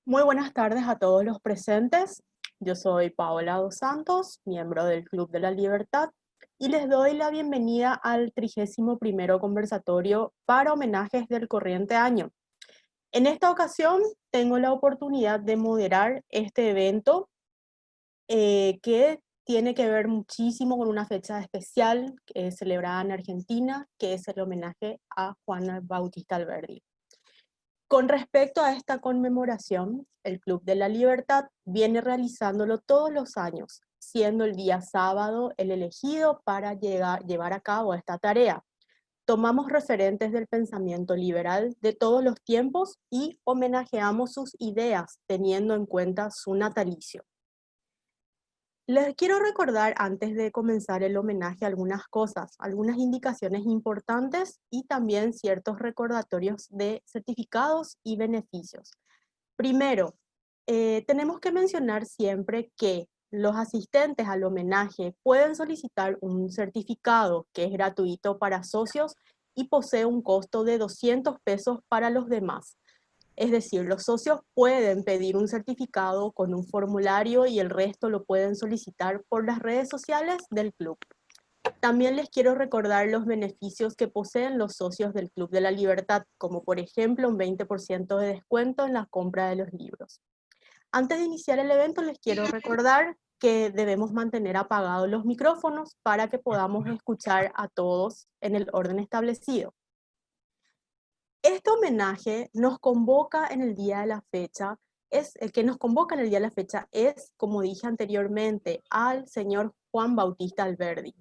Muy buenas tardes a todos los presentes. Yo soy Paola dos Santos, miembro del Club de la Libertad, y les doy la bienvenida al 31º conversatorio para homenajes del corriente año. En esta ocasión tengo la oportunidad de moderar este evento que tiene que ver muchísimo con una fecha especial que es celebrada en Argentina, que es el homenaje a Juan Bautista Alberdi. Con respecto a esta conmemoración, el Club de la Libertad viene realizándolo todos los años, siendo el día sábado el elegido para llevar a cabo esta tarea. Tomamos referentes del pensamiento liberal de todos los tiempos y homenajeamos sus ideas teniendo en cuenta su natalicio. Les quiero recordar antes de comenzar el homenaje algunas cosas, algunas indicaciones importantes y también ciertos recordatorios de certificados y beneficios. Primero, tenemos que mencionar siempre que los asistentes al homenaje pueden solicitar un certificado que es gratuito para socios y posee un costo de 200 pesos para los demás. Es decir, los socios pueden pedir un certificado con un formulario y el resto lo pueden solicitar por las redes sociales del club. También les quiero recordar los beneficios que poseen los socios del Club de la Libertad, como por ejemplo un 20% de descuento en la compra de los libros. Antes de iniciar el evento les quiero recordar que debemos mantener apagados los micrófonos para que podamos escuchar a todos en el orden establecido. Este homenaje nos convoca en el día de la fecha, el que nos convoca en el día de la fecha es, como dije anteriormente, al señor Juan Bautista Alberdi.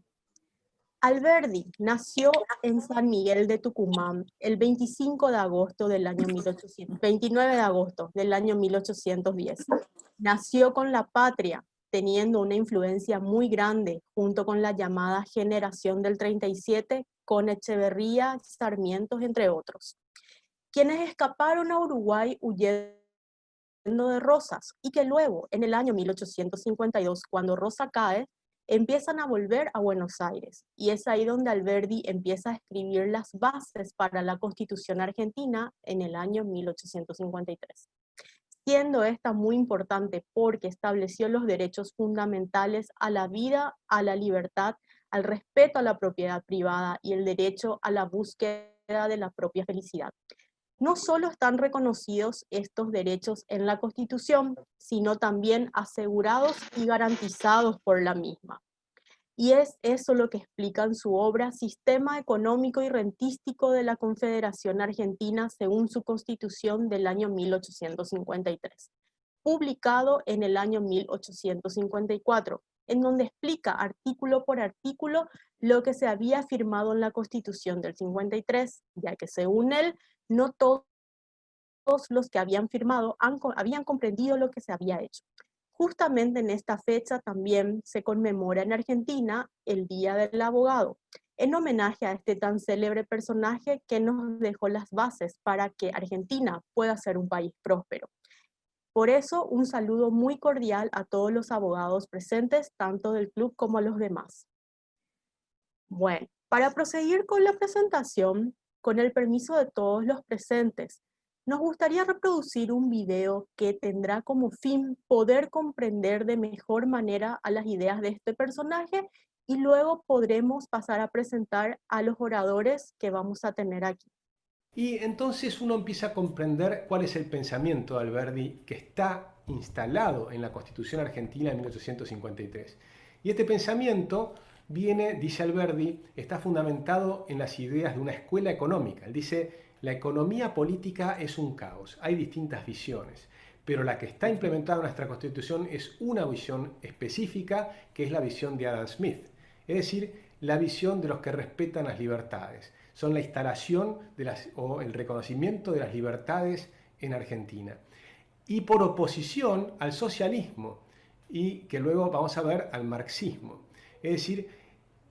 Alberdi nació en San Miguel de Tucumán el 25 de agosto del año 29 de agosto del año 1810. Nació con la patria, teniendo una influencia muy grande junto con la llamada generación del 37, con Echeverría, Sarmiento, entre otros, quienes escaparon a Uruguay huyendo de Rosas y que luego, en el año 1852, cuando Rosa cae, empiezan a volver a Buenos Aires, y es ahí donde Alberdi empieza a escribir las bases para la Constitución Argentina en el año 1853, siendo esta muy importante porque estableció los derechos fundamentales a la vida, a la libertad, al respeto a la propiedad privada y el derecho a la búsqueda de la propia felicidad. No solo están reconocidos estos derechos en la Constitución, sino también asegurados y garantizados por la misma. Y es eso lo que explica en su obra Sistema Económico y Rentístico de la Confederación Argentina según su Constitución del año 1853, publicado en el año 1854, en donde explica artículo por artículo lo que se había firmado en la Constitución del 53, ya que según él, no todos los que habían firmado habían comprendido lo que se había hecho. Justamente en esta fecha también se conmemora en Argentina el Día del Abogado, en homenaje a este tan célebre personaje que nos dejó las bases para que Argentina pueda ser un país próspero. Por eso, un saludo muy cordial a todos los abogados presentes, tanto del club como a los demás. Bueno, para proseguir con la presentación, con el permiso de todos los presentes, nos gustaría reproducir un video que tendrá como fin poder comprender de mejor manera a las ideas de este personaje y luego podremos pasar a presentar a los oradores que vamos a tener aquí. Y entonces uno empieza a comprender cuál es el pensamiento de Alberdi que está instalado en la Constitución Argentina de 1853. Y este pensamiento viene, dice Alberdi, está fundamentado en las ideas de una escuela económica. Él dice, la economía política es un caos, hay distintas visiones, pero la que está implementada en nuestra Constitución es una visión específica, que es la visión de Adam Smith, es decir, la visión de los que respetan las libertades. Son la instalación o el reconocimiento de las libertades en Argentina. Y por oposición al socialismo, y que luego vamos a ver al marxismo. Es decir,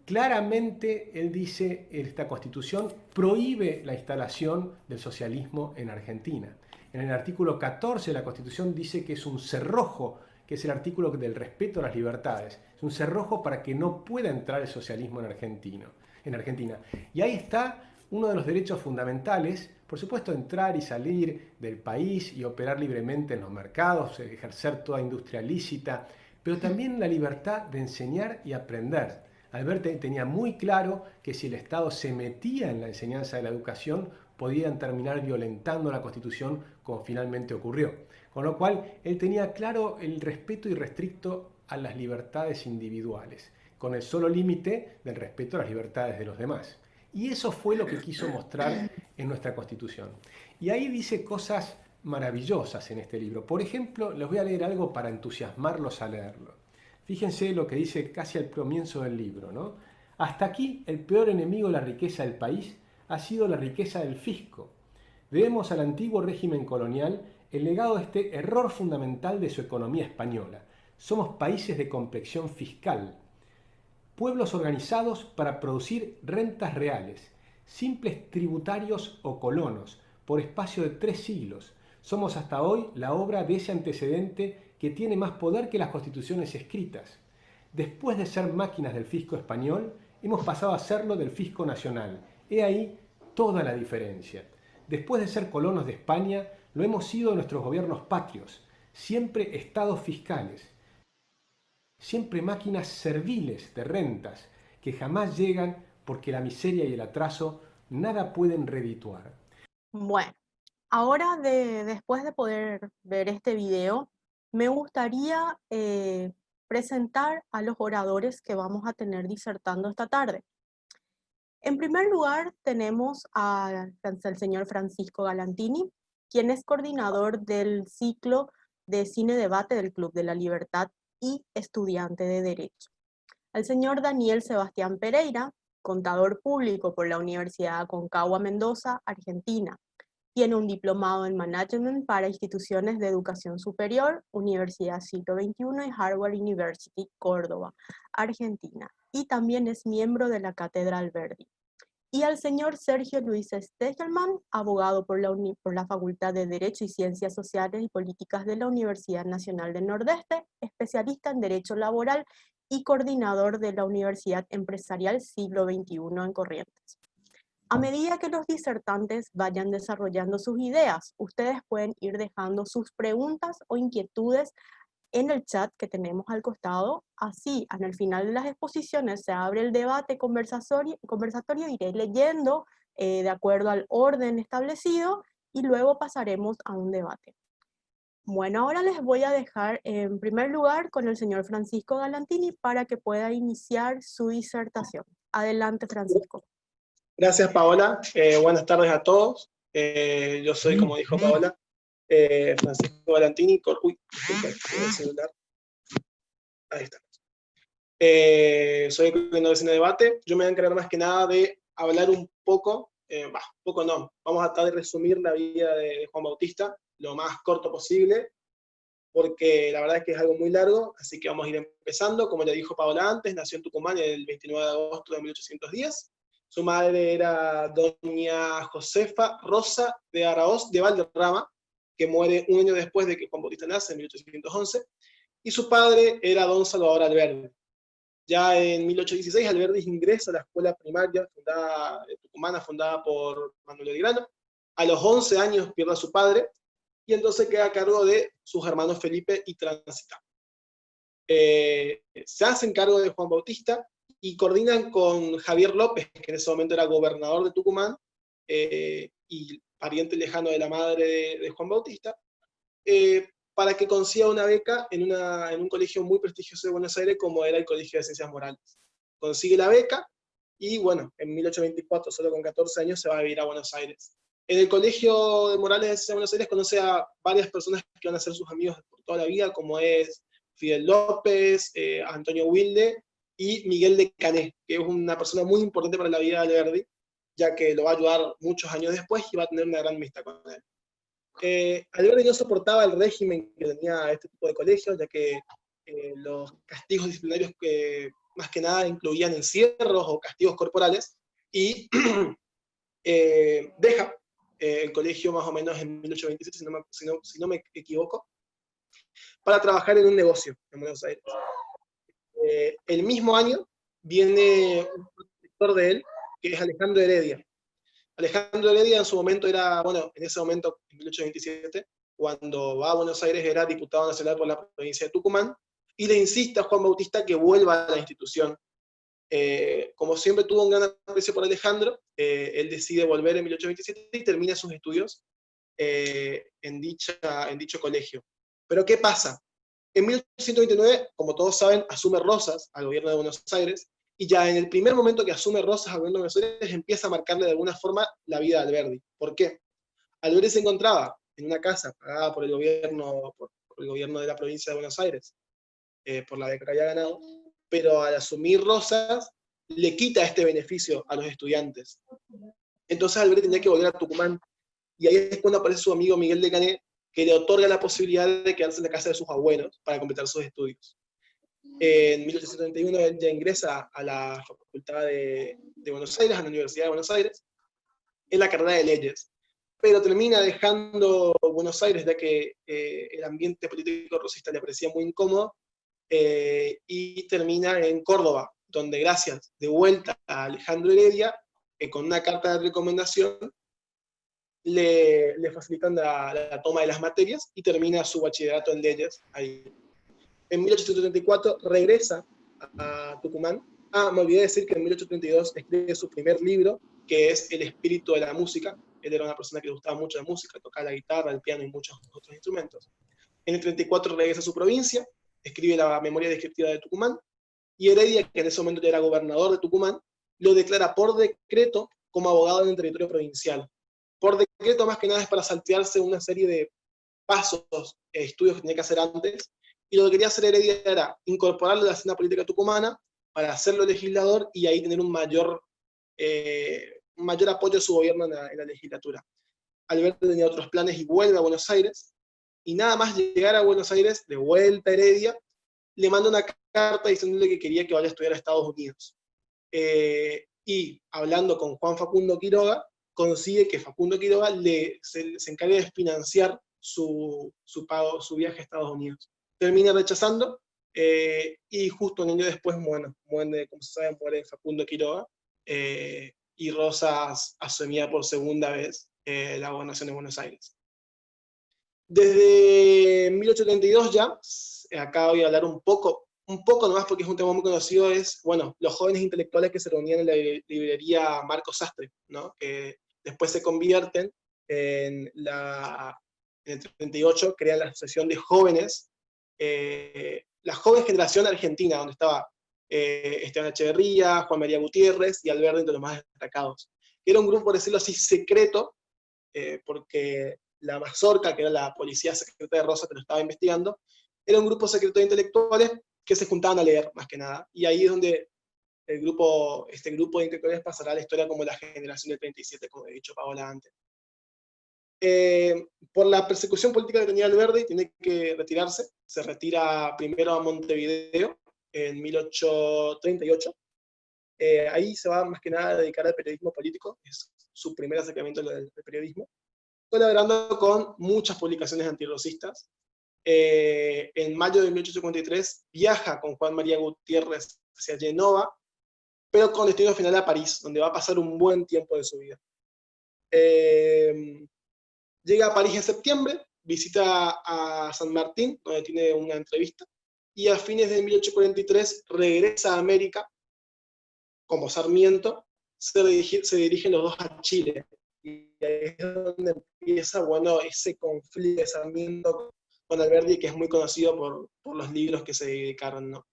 claramente él dice, esta Constitución prohíbe la instalación del socialismo en Argentina. En el artículo 14 de la Constitución dice que es un cerrojo, que es el artículo del respeto a las libertades. Es un cerrojo para que no pueda entrar el socialismo en Argentina. Y ahí está uno de los derechos fundamentales Por supuesto, entrar y salir del país y operar libremente en los mercados, ejercer toda industria lícita, pero también la libertad de enseñar y aprender. Alberti tenía muy claro que si el Estado se metía en la enseñanza de la educación, podían terminar violentando la Constitución como finalmente ocurrió. Con lo cual, él tenía claro el respeto irrestricto a las libertades individuales, con el solo límite del respeto a las libertades de los demás. Y eso fue lo que quiso mostrar en nuestra Constitución. Y ahí dice cosas maravillosas en este libro. Por ejemplo, les voy a leer algo para entusiasmarlos a leerlo. Fíjense lo que dice casi al comienzo del libro, ¿no? Hasta aquí, el peor enemigo de la riqueza del país ha sido la riqueza del fisco. Debemos al antiguo régimen colonial el legado de este error fundamental de su economía española. Somos países de complexión fiscal, pueblos organizados para producir rentas reales, simples tributarios o colonos, por espacio de 3 siglos. Somos hasta hoy la obra de ese antecedente que tiene más poder que las constituciones escritas. Después de ser máquinas del fisco español, hemos pasado a serlo del fisco nacional. He ahí toda la diferencia. Después de ser colonos de España, lo hemos sido de nuestros gobiernos patrios, siempre estados fiscales, siempre máquinas serviles de rentas que jamás llegan porque la miseria y el atraso nada pueden redituar. Bueno, ahora después de poder ver este video, me gustaría presentar a los oradores que vamos a tener disertando esta tarde. En primer lugar, tenemos al señor Francisco Galantini, quien es coordinador del ciclo de cine debate del Club de la Libertad y estudiante de Derecho. Al señor Daniel Sebastián Pereira, contador público por la Universidad Aconcagua Mendoza, Argentina. Tiene un diplomado en Management para instituciones de educación superior, Universidad Siglo XXI y Harvard University, Córdoba, Argentina. Y también es miembro de la Cátedra Alberdi. Y al señor Sergio Luis Stegelman, abogado por la Facultad de Derecho y Ciencias Sociales y Políticas de la Universidad Nacional del Nordeste, especialista en Derecho Laboral y coordinador de la Universidad Empresarial Siglo XXI en Corrientes. A medida que los disertantes vayan desarrollando sus ideas, ustedes pueden ir dejando sus preguntas o inquietudes en el chat que tenemos al costado. Así, al final de las exposiciones se abre el debate conversatorio, iré leyendo de acuerdo al orden establecido y luego pasaremos a un debate. Bueno, ahora les voy a dejar en primer lugar con el señor Francisco Galantini para que pueda iniciar su disertación. Adelante, Francisco. Gracias, Paola. Buenas tardes a todos. Yo soy, como dijo Paola, Francisco Galantini. Uy, disculpa, el celular. Ahí está. Soy coordinador de cine debate. Yo me voy a encargar más que nada de hablar un poco, poco no, vamos a tratar de resumir la vida de Juan Bautista lo más corto posible, porque la verdad es que es algo muy largo, así que vamos a ir empezando. Como ya dijo Paola antes, nació en Tucumán el 29 de agosto de 1810. Su madre era doña Josefa Rosa de Araoz de Valderrama, que muere un año después de que Juan Bautista nace, en 1811, y su padre era don Salvador Alberdi. Ya en 1816 Alberdi ingresa a la escuela primaria tucumana fundada por Manuel Belgrano. A los 11 años pierde a su padre, y entonces queda a cargo de sus hermanos Felipe y Tránsita. Se hacen cargo de Juan Bautista y coordinan con Javier López, que en ese momento era gobernador de Tucumán, y pariente lejano de la madre de Juan Bautista, para que consiga una beca en un colegio muy prestigioso de Buenos Aires, como era el Colegio de Ciencias Morales. Consigue la beca, y bueno, en 1824, solo con 14 años, se va a vivir a Buenos Aires. En el Colegio de Morales de Buenos Aires conoce a varias personas que van a ser sus amigos por toda la vida, como es Fidel López, Antonio Wilde y Miguel de Cané, que es una persona muy importante para la vida de Alberdi, ya que lo va a ayudar muchos años después y va a tener una gran amistad con él. Alberdi no soportaba el régimen que tenía este tipo de colegios, ya que los castigos disciplinarios que más que nada incluían encierros o castigos corporales, y deja el colegio más o menos en 1827, si no me equivoco, para trabajar en un negocio en Buenos Aires. El mismo año viene un protector de él, que es Alejandro Heredia. Alejandro Heredia en su momento era, bueno, en ese momento, en 1827, cuando va a Buenos Aires, era diputado nacional por la provincia de Tucumán, y le insiste a Juan Bautista que vuelva a la institución. Como siempre tuvo un gran aprecio por Alejandro, él decide volver en 1827 y termina sus estudios en dicho colegio. Pero ¿qué pasa? En 1829, como todos saben, asume Rosas al gobierno de Buenos Aires, y ya en el primer momento que asume Rosas al gobierno de Buenos Aires, empieza a marcarle de alguna forma la vida a Alberdi. ¿Por qué? Alberdi se encontraba en una casa pagada por el gobierno de la provincia de Buenos Aires, por la beca que había ganado, pero al asumir Rosas, le quita este beneficio a los estudiantes. Entonces Alberdi tenía que volver a Tucumán, y ahí es cuando aparece su amigo Miguel de Canet, que le otorga la posibilidad de quedarse en la casa de sus abuelos para completar sus estudios. En 1831 él ya ingresa a la Facultad de Buenos Aires, a la Universidad de Buenos Aires, en la carrera de Leyes, pero termina dejando Buenos Aires, ya que el ambiente político rosista le parecía muy incómodo, y termina en Córdoba, donde gracias de vuelta a Alejandro Heredia, con una carta de recomendación, le facilitan la toma de las materias y termina su bachillerato en leyes ahí. En 1834 regresa a Tucumán. Me olvidé decir que en 1832 escribe su primer libro, que es El espíritu de la música. Él era una persona que le gustaba mucho la música, tocaba la guitarra, el piano y muchos otros instrumentos. En el 34 regresa a su provincia, escribe la memoria descriptiva de Tucumán, y Heredia, que en ese momento ya era gobernador de Tucumán, lo declara por decreto como abogado en el territorio provincial. Por decreto, más que nada, es para saltearse una serie de pasos, estudios que tenía que hacer antes, y lo que quería hacer Heredia era incorporarlo a la escena política tucumana para hacerlo legislador y ahí tener un mayor apoyo de su gobierno en la legislatura. Alberto tenía otros planes y vuelve a Buenos Aires, y nada más llegar a Buenos Aires, de vuelta a Heredia, le manda una carta diciéndole que quería que vaya a estudiar a Estados Unidos. Y hablando con Juan Facundo Quiroga, consigue que Facundo Quiroga se encargue de financiar su viaje a Estados Unidos. Termina rechazando, y justo un año después, muere, como se sabe, muere Facundo Quiroga, y Rosas asumía por segunda vez la gobernación de Buenos Aires. Desde 1832 ya, acá voy a hablar un poco nomás porque es un tema muy conocido, es, bueno, los jóvenes intelectuales que se reunían en la librería Marcos Sastre, ¿no? Que después se convierten en el 38, crean la Asociación de Jóvenes, la joven generación argentina, donde estaba Esteban Echeverría, Juan María Gutiérrez y Alberdi, entre los más destacados. Era un grupo, por decirlo así, secreto, porque la Mazorca, que era la policía secreta de Rosa que lo estaba investigando, era un grupo secreto de intelectuales que se juntaban a leer, más que nada. Y ahí es donde este grupo de intelectuales pasará a la historia como la generación del 37, como he dicho Paola antes. Por la persecución política que tenía Alberdi, tiene que retirarse. Se retira primero a Montevideo en 1838. Ahí se va más que nada a dedicar al periodismo político, es su primer acercamiento al periodismo, colaborando con muchas publicaciones antirrocistas. En mayo de 1853 viaja con Juan María Gutiérrez hacia Génova, pero con destino final a París, donde va a pasar un buen tiempo de su vida. Llega a París en septiembre, visita a San Martín, donde tiene una entrevista, y a fines de 1843 regresa a América como Sarmiento. Se dirigen los dos a Chile, y ahí es donde empieza, bueno, ese conflicto de Sarmiento con Alberdi, que es muy conocido por los libros que se dedicaron, ¿no?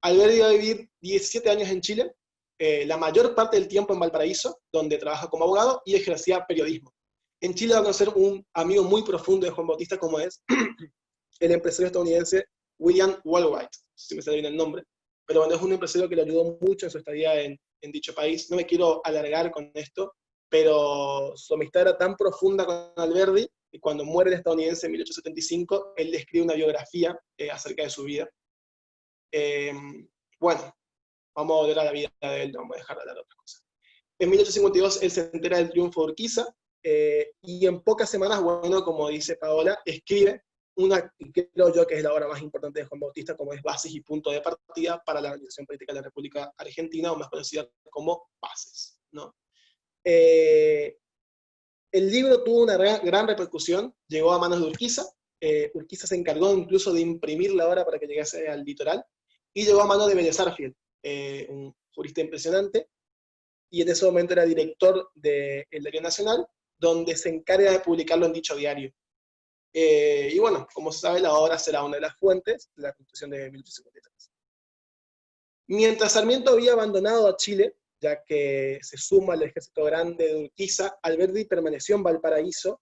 Alberdi va a vivir 17 años en Chile, la mayor parte del tiempo en Valparaíso, donde trabaja como abogado y ejercía periodismo. En Chile va a conocer un amigo muy profundo de Juan Bautista, como es el empresario estadounidense William Wallwright, no sé si me sale bien el nombre, pero bueno, es un empresario que le ayudó mucho en su estadía en dicho país. No me quiero alargar con esto, pero su amistad era tan profunda con Alberdi, y cuando muere el estadounidense en 1875, él le escribe una biografía acerca de su vida. Bueno, vamos a volver a la vida de él, no vamos a dejar de hablar de otras cosas. En 1852 él se entera del triunfo de Urquiza, y en pocas semanas, bueno, como dice Paola, escribe una que creo yo que es la obra más importante de Juan Bautista, como es Bases y Punto de Partida para la Organización Política de la República Argentina, o más conocida como Bases, ¿no? El libro tuvo una gran repercusión, llegó a manos de Urquiza. Urquiza se encargó incluso de imprimir la obra para que llegase al litoral, y llegó a manos de Vélez Sarsfield, un jurista impresionante, y en ese momento era director del Diario Nacional, donde se encarga de publicarlo en dicho diario. Y bueno, como se sabe, la obra será una de las fuentes de la Constitución de 1853. Mientras Sarmiento había abandonado a Chile, ya que se suma al ejército grande de Urquiza, Alberdi permaneció en Valparaíso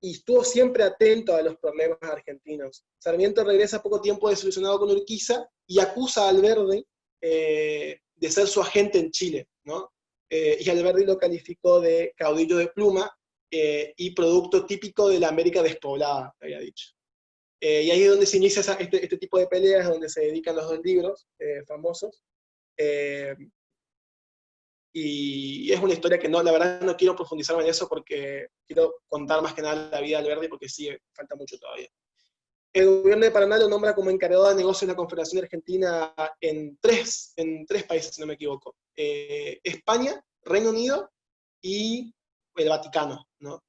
y estuvo siempre atento a los problemas argentinos. Sarmiento regresa poco tiempo desilusionado con Urquiza y acusa a Alberdi de ser su agente en Chile, ¿no? Y Alberdi lo calificó de caudillo de pluma y producto típico de la América despoblada, había dicho. Y ahí es donde se inicia este tipo de peleas, donde se dedican los dos libros famosos. Y es una historia que no, la verdad no quiero profundizar en eso porque quiero contar más que nada la vida de Alberdi, porque sí, falta mucho todavía. El gobierno de Paraná lo nombra como encargado de negocios de la Confederación Argentina en tres países, si no me equivoco. España, Reino Unido y el Vaticano, ¿no?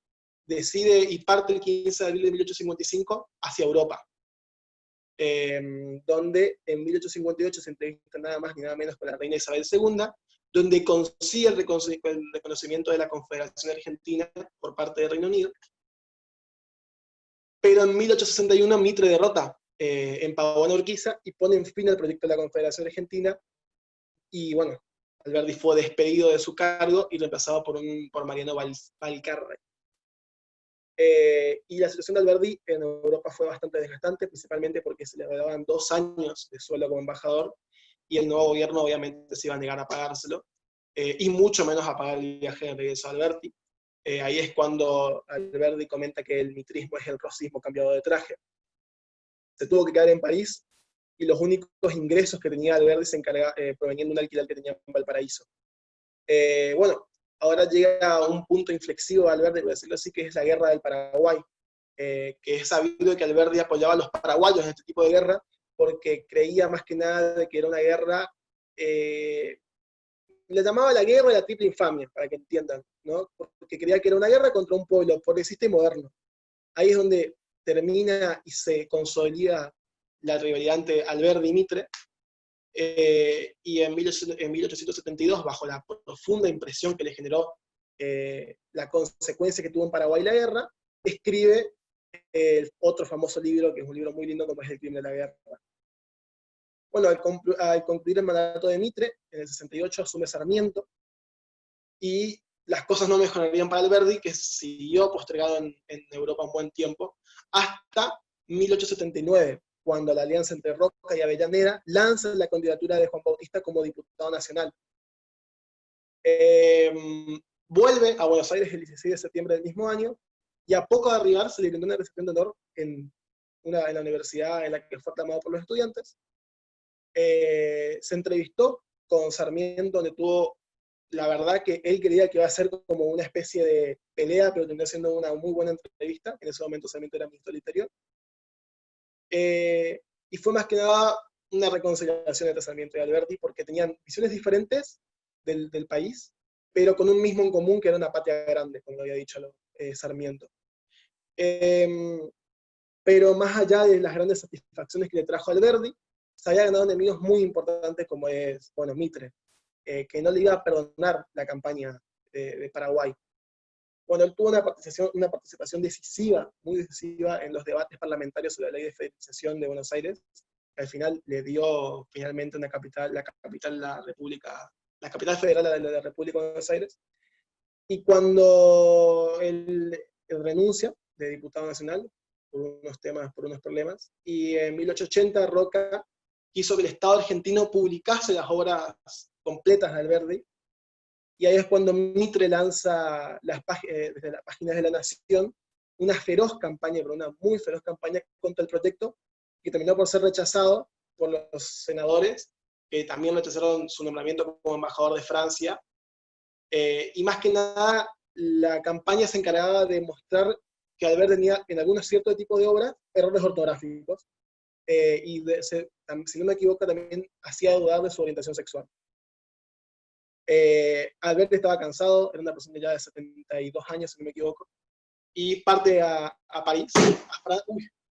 Decide y parte el 15 de abril de 1855 hacia Europa, donde en 1858 se entrevista nada más ni nada menos con la reina Isabel II, donde consigue el reconocimiento de la Confederación Argentina por parte del Reino Unido. Pero en 1861 Mitre derrota en Pavón a Urquiza y pone en fin al proyecto de la Confederación Argentina, y bueno, Alberdi fue despedido de su cargo y reemplazado por Mariano Valcarre. Y la situación de Alberdi en Europa fue bastante desgastante, principalmente porque se le daban 2 años de sueldo como embajador, y el nuevo gobierno obviamente se iba a negar a pagárselo, y mucho menos a pagar el viaje de regreso a Alberti. Ahí es cuando Alberdi comenta que el mitrismo es el rosismo cambiado de traje. Se tuvo que quedar en París, y los únicos ingresos que tenía Alberdi provenían de un alquiler que tenía en Valparaíso. Bueno, ahora llega a un punto inflexivo Alberdi, por decirlo así, que es la guerra del Paraguay, que es sabido que Alberdi apoyaba a los paraguayos en este tipo de guerra, porque creía más que nada de que era una guerra, le llamaba la guerra de la triple infamia, para que entiendan, ¿no? Porque creía que era una guerra contra un pueblo progresista y moderno. Ahí es donde termina y se consolida la rivalidad entre Alberdi y Mitre, y en 1872, bajo la profunda impresión que le generó la consecuencia que tuvo en Paraguay la guerra, escribe otro famoso libro, que es un libro muy lindo, como es El crimen de la guerra. Bueno, al concluir el mandato de Mitre, en el 68 asume Sarmiento, y las cosas no mejorarían para Alberdi, que siguió postergado en Europa un buen tiempo, hasta 1879, cuando la alianza entre Roca y Avellaneda lanza la candidatura de Juan Bautista como diputado nacional. Vuelve a Buenos Aires el 16 de septiembre del mismo año, y a poco de arribar se le brindó una recepción de honor en la universidad en la que fue aclamado por los estudiantes. Se entrevistó con Sarmiento, donde tuvo, la verdad que él creía que iba a ser como una especie de pelea, pero terminó siendo una muy buena entrevista. En ese momento Sarmiento era ministro del Interior. Y fue más que nada una reconciliación entre Sarmiento y Alberdi, porque tenían visiones diferentes del país, pero con un mismo en común, que era una patria grande, como había dicho Sarmiento. Pero más allá de las grandes satisfacciones que le trajo a Alberdi, se había ganado enemigos muy importantes, como es, bueno, Mitre, que no le iba a perdonar la campaña de Paraguay. Bueno, él tuvo una participación decisiva, muy decisiva, en los debates parlamentarios sobre la ley de federalización de Buenos Aires, que al final le dio finalmente la capital federal de la República de Buenos Aires. Y cuando él renuncia de diputado nacional, por unos problemas, y en 1880 Roca quiso que el Estado argentino publicase las obras completas de Alberdi, y ahí es cuando Mitre lanza desde las páginas de La Nación una muy feroz campaña contra el proyecto, que terminó por ser rechazado por los senadores, que también rechazaron su nombramiento como embajador de Francia. Y más que nada, la campaña se encargaba de mostrar que Alberdi tenía en algunos ciertos tipos de obras errores ortográficos, y si no me equivoco también hacía dudar de su orientación sexual. Alberti estaba cansado, era una persona ya de 72 años, si no me equivoco, y parte a París,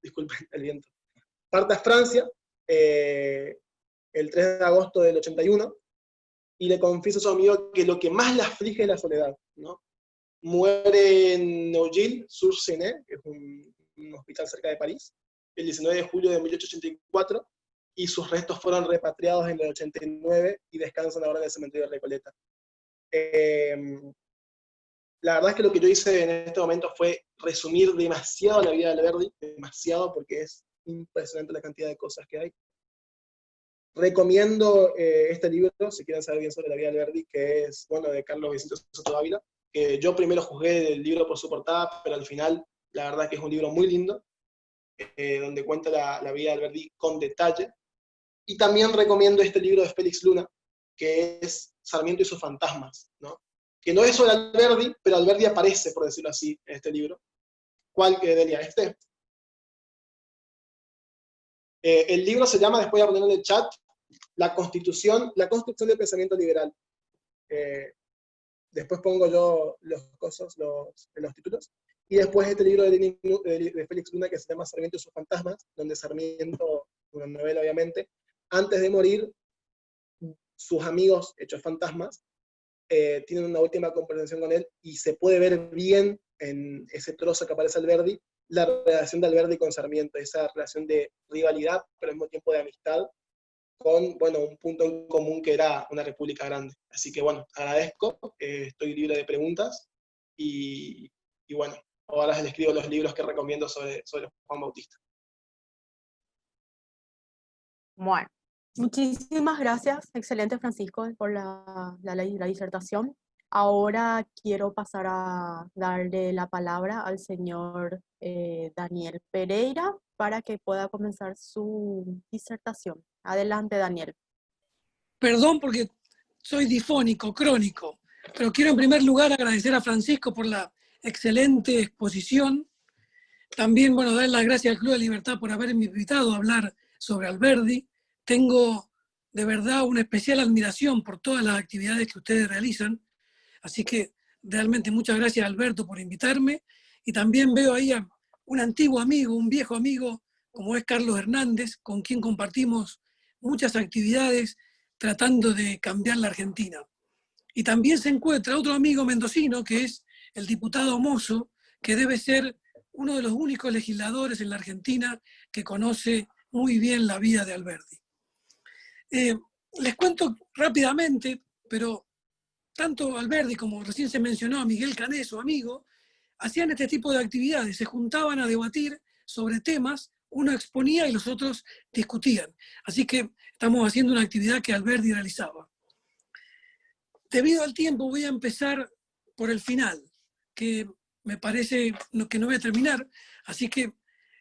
disculpen el viento, parte a Francia el 3 de agosto del 81, y le confiesa a su amigo que lo que más le aflige es la soledad, ¿no? Muere en Noisy-sur-Seine, que es un hospital cerca de París, el 19 de julio de 1884, y sus restos fueron repatriados en el 89 y descansan ahora en el cementerio de Recoleta. La verdad es que lo que yo hice en este momento fue resumir demasiado la vida de Alberdi, demasiado, porque es impresionante la cantidad de cosas que hay. Recomiendo este libro, si quieren saber bien sobre la vida de Alberdi, que es, bueno, de Carlos Vicente Soto Ávila, que yo primero juzgué el libro por su portada, pero al final, la verdad que es un libro muy lindo, donde cuenta la vida de Alberdi con detalle. Y también recomiendo este libro de Félix Luna, que es Sarmiento y sus fantasmas, ¿no? Que no es sobre Alberdi, pero Alberdi aparece, por decirlo así, en este libro. ¿Cuál quedaría? Este. El libro se llama, después voy a poner en el chat, la construcción del pensamiento liberal. Después pongo yo los títulos. Y después este libro de Félix Luna que se llama Sarmiento y sus fantasmas, donde Sarmiento, una novela obviamente, antes de morir, sus amigos, hechos fantasmas, tienen una última conversación con él, y se puede ver bien en ese trozo que aparece Alberdi, la relación de Alberdi con Sarmiento, esa relación de rivalidad, pero al mismo tiempo de amistad, con, bueno, un punto en común que era una república grande. Así que, bueno, agradezco, estoy libre de preguntas, y bueno, ahora les escribo los libros que recomiendo sobre Juan Bautista. Bueno, muchísimas gracias, excelente Francisco, por la disertación. Ahora quiero pasar a darle la palabra al señor Daniel Pereira para que pueda comenzar su disertación. Adelante, Daniel. Perdón porque soy difónico, crónico, pero quiero en primer lugar agradecer a Francisco por la excelente exposición. También, bueno, dar las gracias al Club de Libertad por haberme invitado a hablar sobre Alberdi. Tengo de verdad una especial admiración por todas las actividades que ustedes realizan. Así que realmente muchas gracias, Alberto, por invitarme. Y también veo ahí a un antiguo amigo, un viejo amigo, como es Carlos Hernández, con quien compartimos muchas actividades tratando de cambiar la Argentina. Y también se encuentra otro amigo mendocino, que es el diputado Mozo, que debe ser uno de los únicos legisladores en la Argentina que conoce muy bien la vida de Alberdi. Les cuento rápidamente, pero tanto Alberdi como recién se mencionó a Miguel Canés, su amigo, hacían este tipo de actividades, se juntaban a debatir sobre temas, uno exponía y los otros discutían. Así que estamos haciendo una actividad que Alberdi realizaba. Debido al tiempo voy a empezar por el final, que me parece que no voy a terminar, así que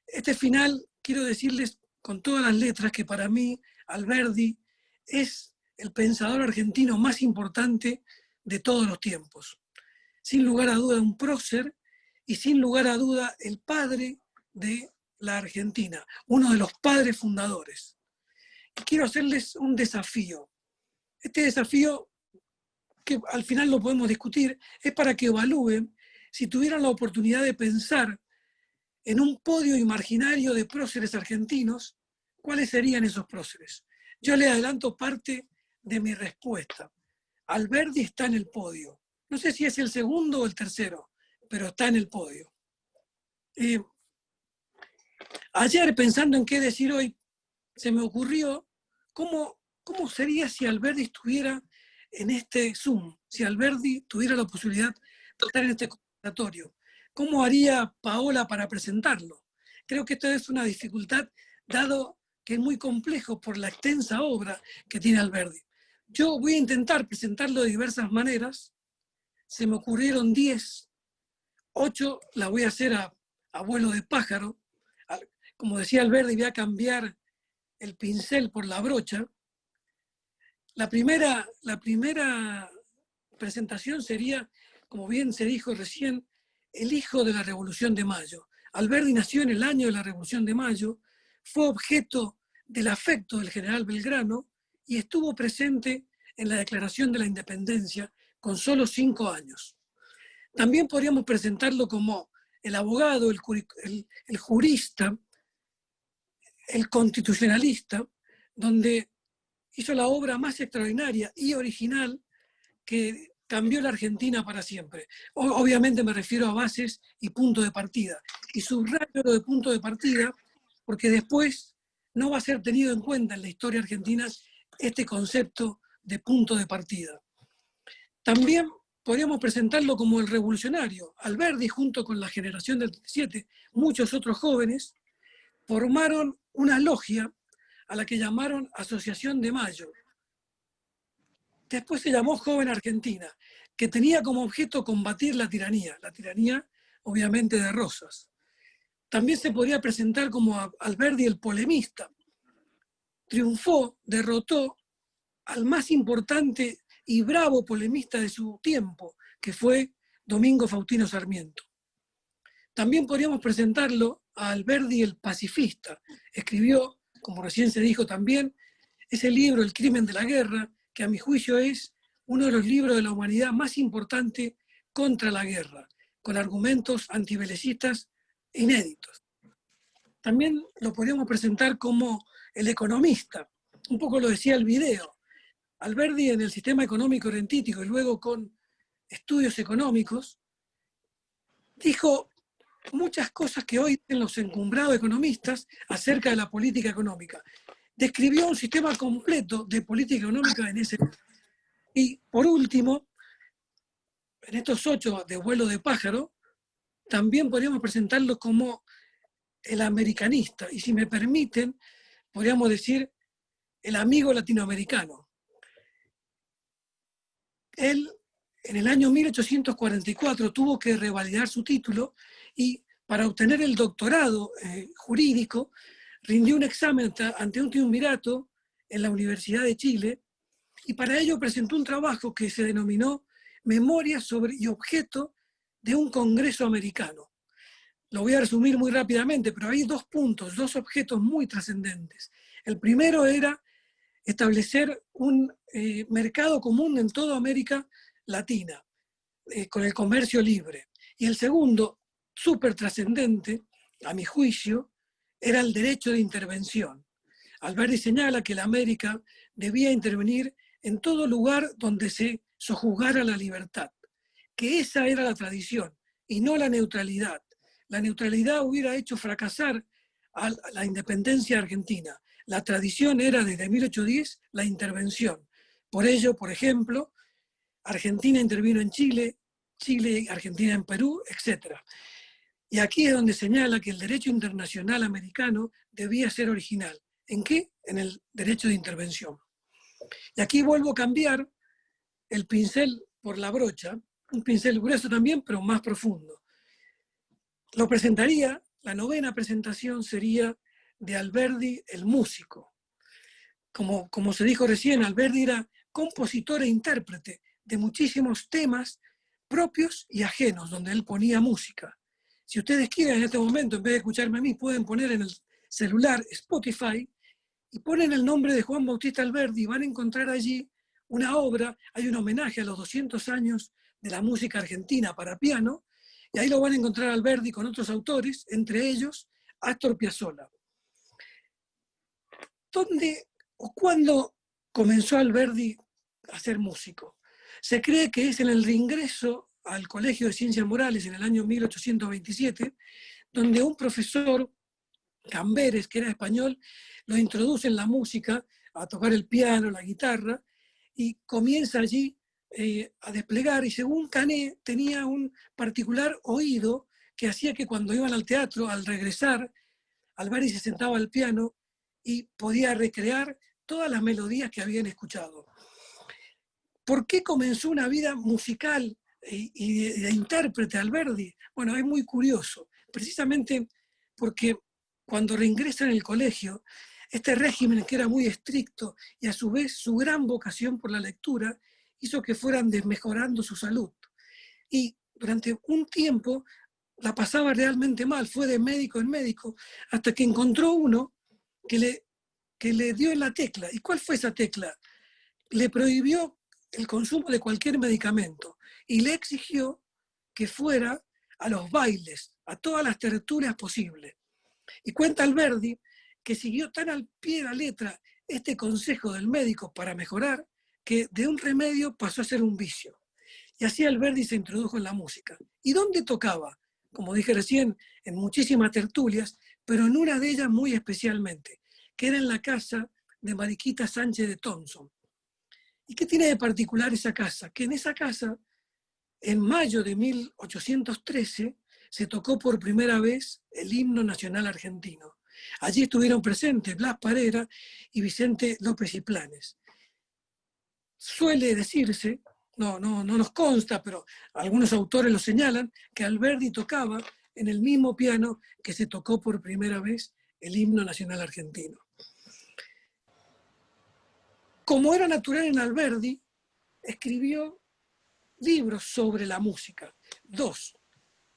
este final quiero decirles con todas las letras que para mí Alberdi es el pensador argentino más importante de todos los tiempos. Sin lugar a duda un prócer y sin lugar a duda el padre de la Argentina, uno de los padres fundadores. Y quiero hacerles un desafío. Este desafío, que al final lo podemos discutir, es para que evalúen si tuvieran la oportunidad de pensar en un podio imaginario de próceres argentinos, ¿cuáles serían esos próceres? Yo les adelanto parte de mi respuesta. Alberdi está en el podio. No sé si es el segundo o el tercero, pero está en el podio. Ayer, pensando en qué decir hoy, se me ocurrió cómo sería si Alberdi estuviera en este Zoom, si Alberdi tuviera la posibilidad de estar en este conversatorio. ¿Cómo haría Paola para presentarlo? Creo que esto es una dificultad, dado que es muy complejo por la extensa obra que tiene Alberdi. Yo voy a intentar presentarlo de diversas maneras. Se me ocurrieron 10, 8 las voy a hacer a vuelo de pájaro. Como decía Alberdi, voy a cambiar el pincel por la brocha. La primera presentación sería, como bien se dijo recién, el hijo de la Revolución de Mayo. Alberdi nació en el año de la Revolución de Mayo, fue objeto del afecto del general Belgrano y estuvo presente en la Declaración de la Independencia con solo 5 años. También podríamos presentarlo como el abogado, el jurista, el constitucionalista, donde hizo la obra más extraordinaria y original que cambió la Argentina para siempre. Obviamente me refiero a bases y punto de partida. Y subrayo lo de punto de partida porque después no va a ser tenido en cuenta en la historia argentina este concepto de punto de partida. También podríamos presentarlo como el revolucionario. Alberdi, junto con la generación del 37, muchos otros jóvenes, formaron una logia a la que llamaron Asociación de Mayo. Después se llamó Joven Argentina, que tenía como objeto combatir la tiranía obviamente de Rosas. También se podría presentar como Alberdi el polemista. Triunfó, derrotó al más importante y bravo polemista de su tiempo, que fue Domingo Faustino Sarmiento. También podríamos presentarlo a Alberdi el pacifista. Escribió, como recién se dijo también, ese libro, El crimen de la guerra, que a mi juicio es uno de los libros de la humanidad más importante contra la guerra, con argumentos antibelicistas inéditos. También lo podríamos presentar como el economista, un poco lo decía el video. Alberdi en el sistema económico rentítico y luego con estudios económicos, dijo muchas cosas que hoy dicen los encumbrados economistas acerca de la política económica. Describió un sistema completo de política económica en ese. Y por último, en estos 8 de vuelo de pájaro, también podríamos presentarlo como el americanista, y si me permiten, podríamos decir el amigo latinoamericano. Él, en el año 1844, tuvo que revalidar su título y para obtener el doctorado jurídico, rindió un examen ante un triunvirato en la Universidad de Chile y para ello presentó un trabajo que se denominó Memoria sobre y objeto de un Congreso Americano. Lo voy a resumir muy rápidamente, pero hay 2 puntos, 2 objetos muy trascendentes. El primero era establecer un mercado común en toda América Latina, con el comercio libre. Y el segundo, súper trascendente, a mi juicio, era el derecho de intervención. Alberdi señala que la América debía intervenir en todo lugar donde se sojuzgara la libertad, que esa era la tradición y no la neutralidad. La neutralidad hubiera hecho fracasar a la independencia argentina. La tradición era desde 1810 la intervención. Por ello, por ejemplo, Argentina intervino en Chile, Chile y Argentina en Perú, etc. Y aquí es donde señala que el derecho internacional americano debía ser original. ¿En qué? En el derecho de intervención. Y aquí vuelvo a cambiar el pincel por la brocha, un pincel grueso también, pero más profundo. Lo presentaría, la 9ª presentación sería de Alberdi el músico. Como se dijo recién, Alberdi era compositor e intérprete de muchísimos temas propios y ajenos, donde él ponía música. Si ustedes quieren en este momento, en vez de escucharme a mí, pueden poner en el celular Spotify y ponen el nombre de Juan Bautista Alberdi y van a encontrar allí una obra, hay un homenaje a los 200 años de la música argentina para piano, y ahí lo van a encontrar Alberdi con otros autores, entre ellos Astor Piazzolla. ¿Dónde o cuándo comenzó Alberdi a ser músico? Se cree que es en el reingreso al Colegio de Ciencias Morales en el año 1827, donde un profesor, Camberes, que era español, lo introduce en la música, a tocar el piano, la guitarra, y comienza allí a desplegar, y según Canet tenía un particular oído que hacía que cuando iban al teatro, al regresar, Alberdi se sentaba al piano y podía recrear todas las melodías que habían escuchado. ¿Por qué comenzó una vida musical y de intérprete Alberdi? Bueno, es muy curioso, precisamente porque cuando reingresa en el colegio, este régimen que era muy estricto y a su vez su gran vocación por la lectura hizo que fueran desmejorando su salud. Y durante un tiempo la pasaba realmente mal, fue de médico en médico, hasta que encontró uno que le dio en la tecla. ¿Y cuál fue esa tecla? le prohibió el consumo de cualquier medicamento y le exigió que fuera a los bailes, a todas las tertulias posibles. Y cuenta Alberdi que siguió tan al pie de la letra este consejo del médico para mejorar, que de un remedio pasó a ser un vicio. Y así Alberdi se introdujo en la música. ¿Y dónde tocaba? Como dije recién, en muchísimas tertulias, pero en una de ellas muy especialmente, que era en la casa de Mariquita Sánchez de Thompson. ¿Y qué tiene de particular esa casa? Que en esa casa, en mayo de 1813, se tocó por primera vez el himno nacional argentino. Allí estuvieron presentes Blas Parera y Vicente López y Planes. Suele decirse, no nos consta, pero algunos autores lo señalan, que Alberdi tocaba en el mismo piano que se tocó por primera vez el himno nacional argentino. Como era natural en Alberdi, escribió libros sobre la música. 2.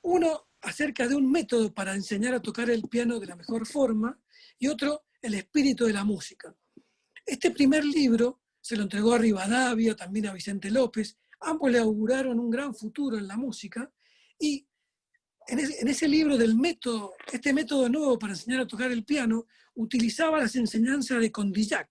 Uno acerca de un método para enseñar a tocar el piano de la mejor forma, y otro, el espíritu de la música. Este primer libro se lo entregó a Rivadavia, también a Vicente López. Ambos le auguraron un gran futuro en la música, y en ese libro del método, este método nuevo para enseñar a tocar el piano, utilizaba las enseñanzas de Condillac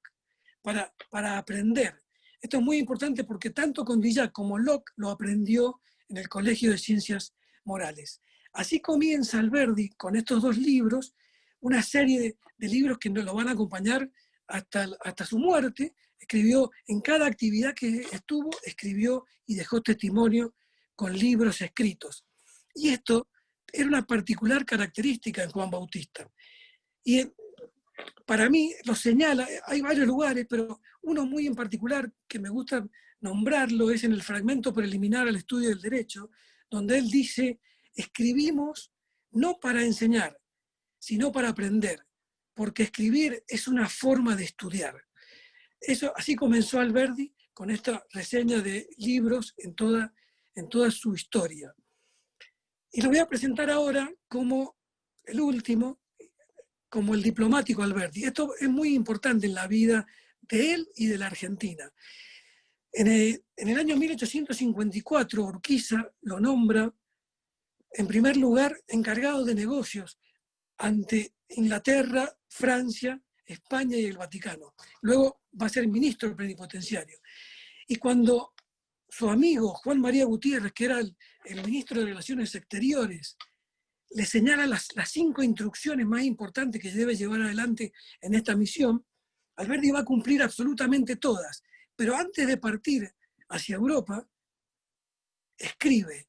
para aprender. Esto es muy importante porque tanto Condillac como Locke lo aprendió en el Colegio de Ciencias Morales. Así comienza Alberdi con estos 2 libros, una serie de libros que nos lo van a acompañar hasta su muerte. Escribió en cada actividad que estuvo, escribió y dejó testimonio con libros escritos. Y esto era una particular característica en Juan Bautista. Y para mí lo señala, hay varios lugares, pero uno muy en particular que me gusta nombrarlo es en el fragmento preliminar al estudio del derecho, donde él dice: escribimos no para enseñar, sino para aprender, porque escribir es una forma de estudiar. Eso, así comenzó Alberdi con esta reseña de libros en toda su historia. Y lo voy a presentar ahora como el último, como el diplomático Alberdi. Esto es muy importante en la vida de él y de la Argentina. En el año 1854, Urquiza lo nombra, en primer lugar, encargado de negocios ante Inglaterra, Francia, España y el Vaticano. Luego va a ser ministro plenipotenciario. Y cuando su amigo Juan María Gutiérrez, que era el ministro de Relaciones Exteriores, le señala las 5 instrucciones más importantes que debe llevar adelante en esta misión, Alberdi va a cumplir absolutamente todas. Pero antes de partir hacia Europa, escribe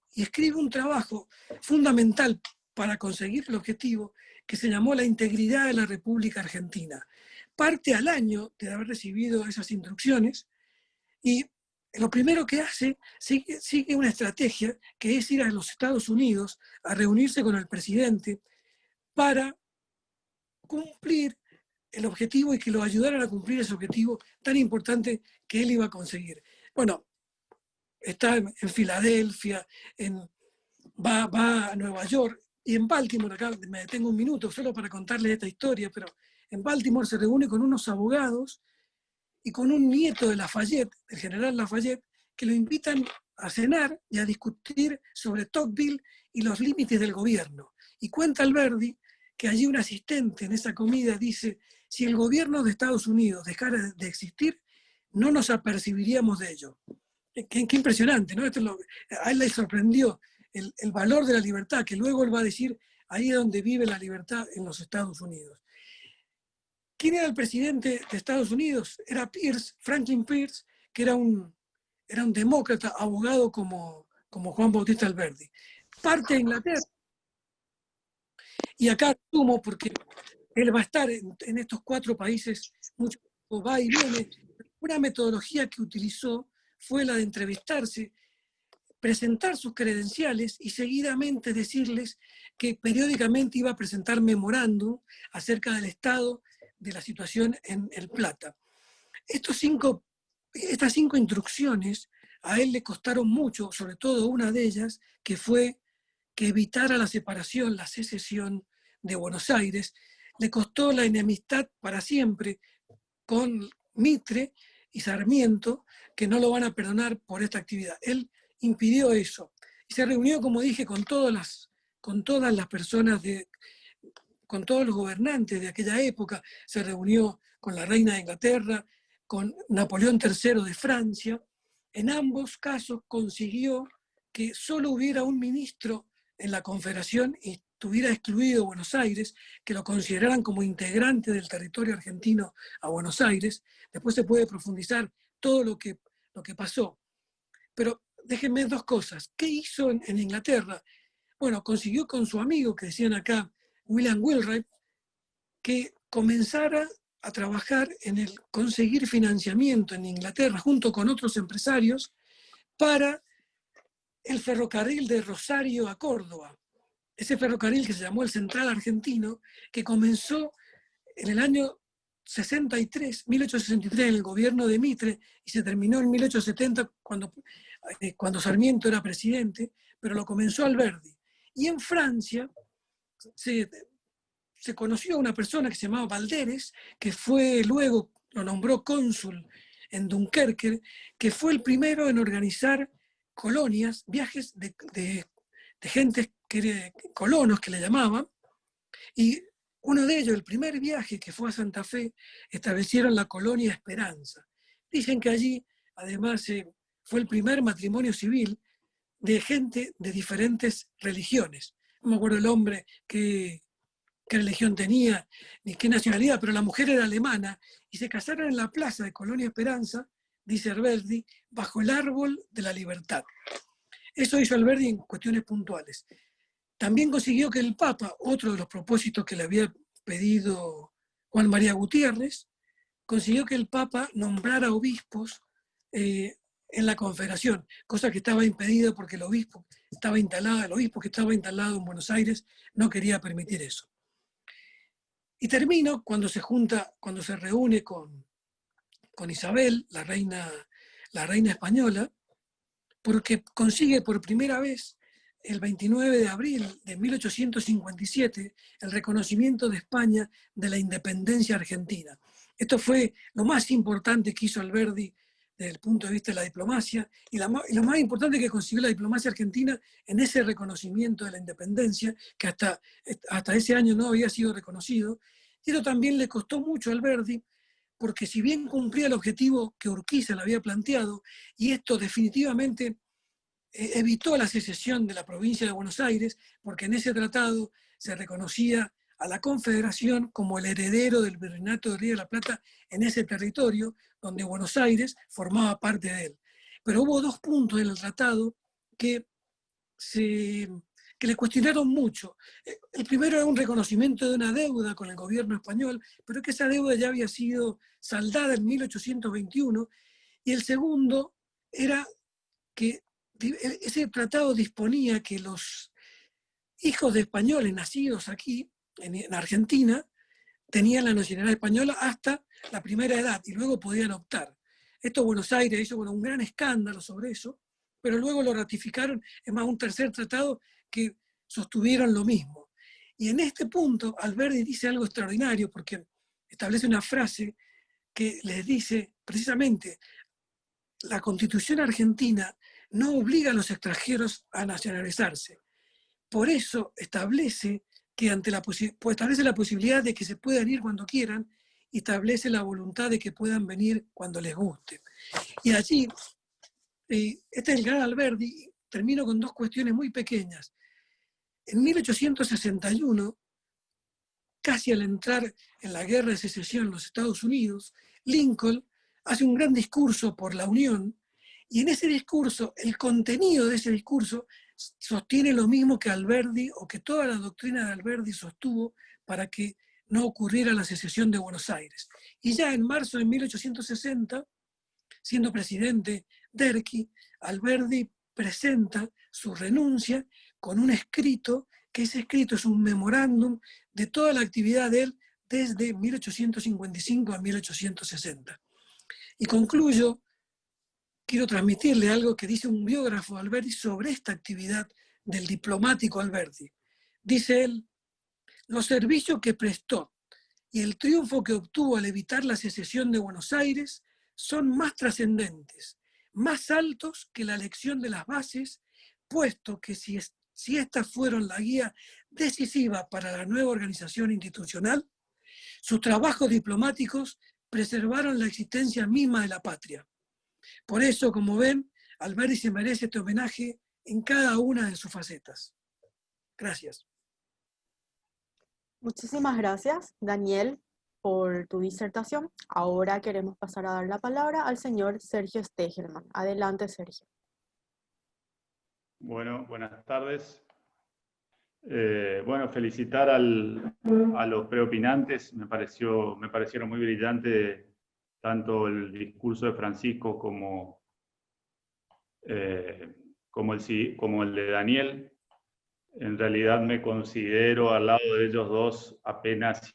un trabajo fundamental para conseguir el objetivo, que se llamó La integridad de la República Argentina. Parte al año de haber recibido esas instrucciones, y lo primero que hace, sigue una estrategia que es ir a los Estados Unidos a reunirse con el presidente para cumplir el objetivo y que lo ayudaran a cumplir ese objetivo tan importante que él iba a conseguir. Bueno, está en Filadelfia, va a Nueva York y en Baltimore. Acá me detengo un minuto solo para contarles esta historia, pero en Baltimore se reúne con unos abogados y con un nieto de Lafayette, el general Lafayette, que lo invitan a cenar y a discutir sobre Tocqueville y los límites del gobierno. Y cuenta Alberdi que allí un asistente en esa comida dice: si el gobierno de Estados Unidos dejara de existir, no nos apercibiríamos de ello. Qué impresionante, ¿no? A él le sorprendió el valor de la libertad, que luego él va a decir: ahí es donde vive la libertad, en los Estados Unidos. ¿Quién era el presidente de Estados Unidos? Era Pierce, Franklin Pierce, que era un demócrata, abogado como Juan Bautista Alberdi. Parte a Inglaterra, y acá asumo porque él va a estar en estos 4 países, mucho va y viene. Una metodología que utilizó fue la de entrevistarse, presentar sus credenciales y seguidamente decirles que periódicamente iba a presentar memorándum acerca del estado de la situación en El Plata. Estas 5 instrucciones a él le costaron mucho, sobre todo una de ellas, que fue que evitara la separación, la secesión de Buenos Aires. Le costó la enemistad para siempre con Mitre y Sarmiento, que no lo van a perdonar por esta actividad. Él impidió eso. Y se reunió, como dije, con todas las personas, con todos los gobernantes de aquella época. Se reunió con la reina de Inglaterra, con Napoleón III de Francia. En ambos casos consiguió que solo hubiera un ministro en la Confederación y estuviera excluido Buenos Aires, que lo consideraran como integrante del territorio argentino a Buenos Aires. Después se puede profundizar todo lo que pasó. Pero déjenme dos cosas. ¿Qué hizo en Inglaterra? Bueno, consiguió con su amigo, que decían acá, William Wheelwright, que comenzara a trabajar en el conseguir financiamiento en Inglaterra junto con otros empresarios para el ferrocarril de Rosario a Córdoba. Ese ferrocarril que se llamó el Central Argentino, que comenzó en el año 1863 en el gobierno de Mitre y se terminó en 1870 cuando Sarmiento era presidente, pero lo comenzó Alberdi. Y en Francia se conoció a una persona que se llamaba Valderes, que fue luego, lo nombró cónsul en Dunkerque, que fue el primero en organizar colonias, viajes de gente, colonos que le llamaban, y uno de ellos, el primer viaje que fue a Santa Fe, establecieron la colonia Esperanza. Dicen que allí, además, fue el primer matrimonio civil de gente de diferentes religiones. No me acuerdo el hombre qué religión tenía, ni qué nacionalidad, pero la mujer era alemana, y se casaron en la plaza de Colonia Esperanza, dice Alberdi, bajo el árbol de la libertad. Eso hizo Alberdi en cuestiones puntuales. También consiguió que el Papa, otro de los propósitos que le había pedido Juan María Gutiérrez, consiguió que el Papa nombrara obispos en la Confederación, cosa que estaba impedida porque el obispo que estaba instalado en Buenos Aires no quería permitir eso. Y termino cuando se reúne con Isabel, la reina española, porque consigue por primera vez el 29 de abril de 1857 el reconocimiento de España de la independencia argentina. Esto fue lo más importante que hizo Alberdi desde el punto de vista de la diplomacia, y lo más importante que consiguió la diplomacia argentina en ese reconocimiento de la independencia, que hasta ese año no había sido reconocido. Y eso también le costó mucho a Alberdi, porque si bien cumplía el objetivo que Urquiza le había planteado, y esto definitivamente evitó la secesión de la provincia de Buenos Aires, porque en ese tratado se reconocía a la Confederación como el heredero del Virreinato de Río de la Plata en ese territorio, donde Buenos Aires formaba parte de él. Pero hubo dos puntos en el tratado que le cuestionaron mucho. El primero era un reconocimiento de una deuda con el gobierno español, pero que esa deuda ya había sido saldada en 1821, y el segundo era que ese tratado disponía que los hijos de españoles nacidos aquí, en Argentina, tenían la nacionalidad española hasta la primera edad y luego podían optar. Esto Buenos Aires hizo un gran escándalo sobre eso, pero luego lo ratificaron, es más, un tercer tratado que sostuvieron lo mismo. Y en este punto, Alberdi dice algo extraordinario, porque establece una frase que les dice precisamente: la Constitución argentina no obliga a los extranjeros a nacionalizarse. Por eso establece que establece la posibilidad de que se puedan ir cuando quieran, y establece la voluntad de que puedan venir cuando les guste. Y allí, este es el gran Alberdi. Termino con dos cuestiones muy pequeñas. En 1861, casi al entrar en la guerra de secesión en los Estados Unidos, Lincoln hace un gran discurso por la Unión, y en ese discurso, el contenido de ese discurso sostiene lo mismo que Alberdi, o que toda la doctrina de Alberdi sostuvo para que no ocurriera la secesión de Buenos Aires. Y ya en marzo de 1860, siendo presidente Derqui, Alberdi presenta su renuncia con un escrito, que ese escrito es un memorándum de toda la actividad de él desde 1855 a 1860. Y concluyo, quiero transmitirle algo que dice un biógrafo de Alberdi sobre esta actividad del diplomático Alberdi. Dice él: los servicios que prestó y el triunfo que obtuvo al evitar la secesión de Buenos Aires son más trascendentes, más altos que la elección de las bases, puesto que si estas fueron la guía decisiva para la nueva organización institucional, sus trabajos diplomáticos preservaron la existencia misma de la patria. Por eso, como ven, Alberdi se merece este homenaje en cada una de sus facetas. Gracias. Muchísimas gracias, Daniel, por tu disertación. Ahora queremos pasar a dar la palabra al señor Sergio Stegelman. Adelante, Sergio. Bueno, buenas tardes. Bueno, felicitar a los preopinantes. Me parecieron muy brillantes tanto el discurso de Francisco como el de Daniel. En realidad me considero al lado de ellos dos apenas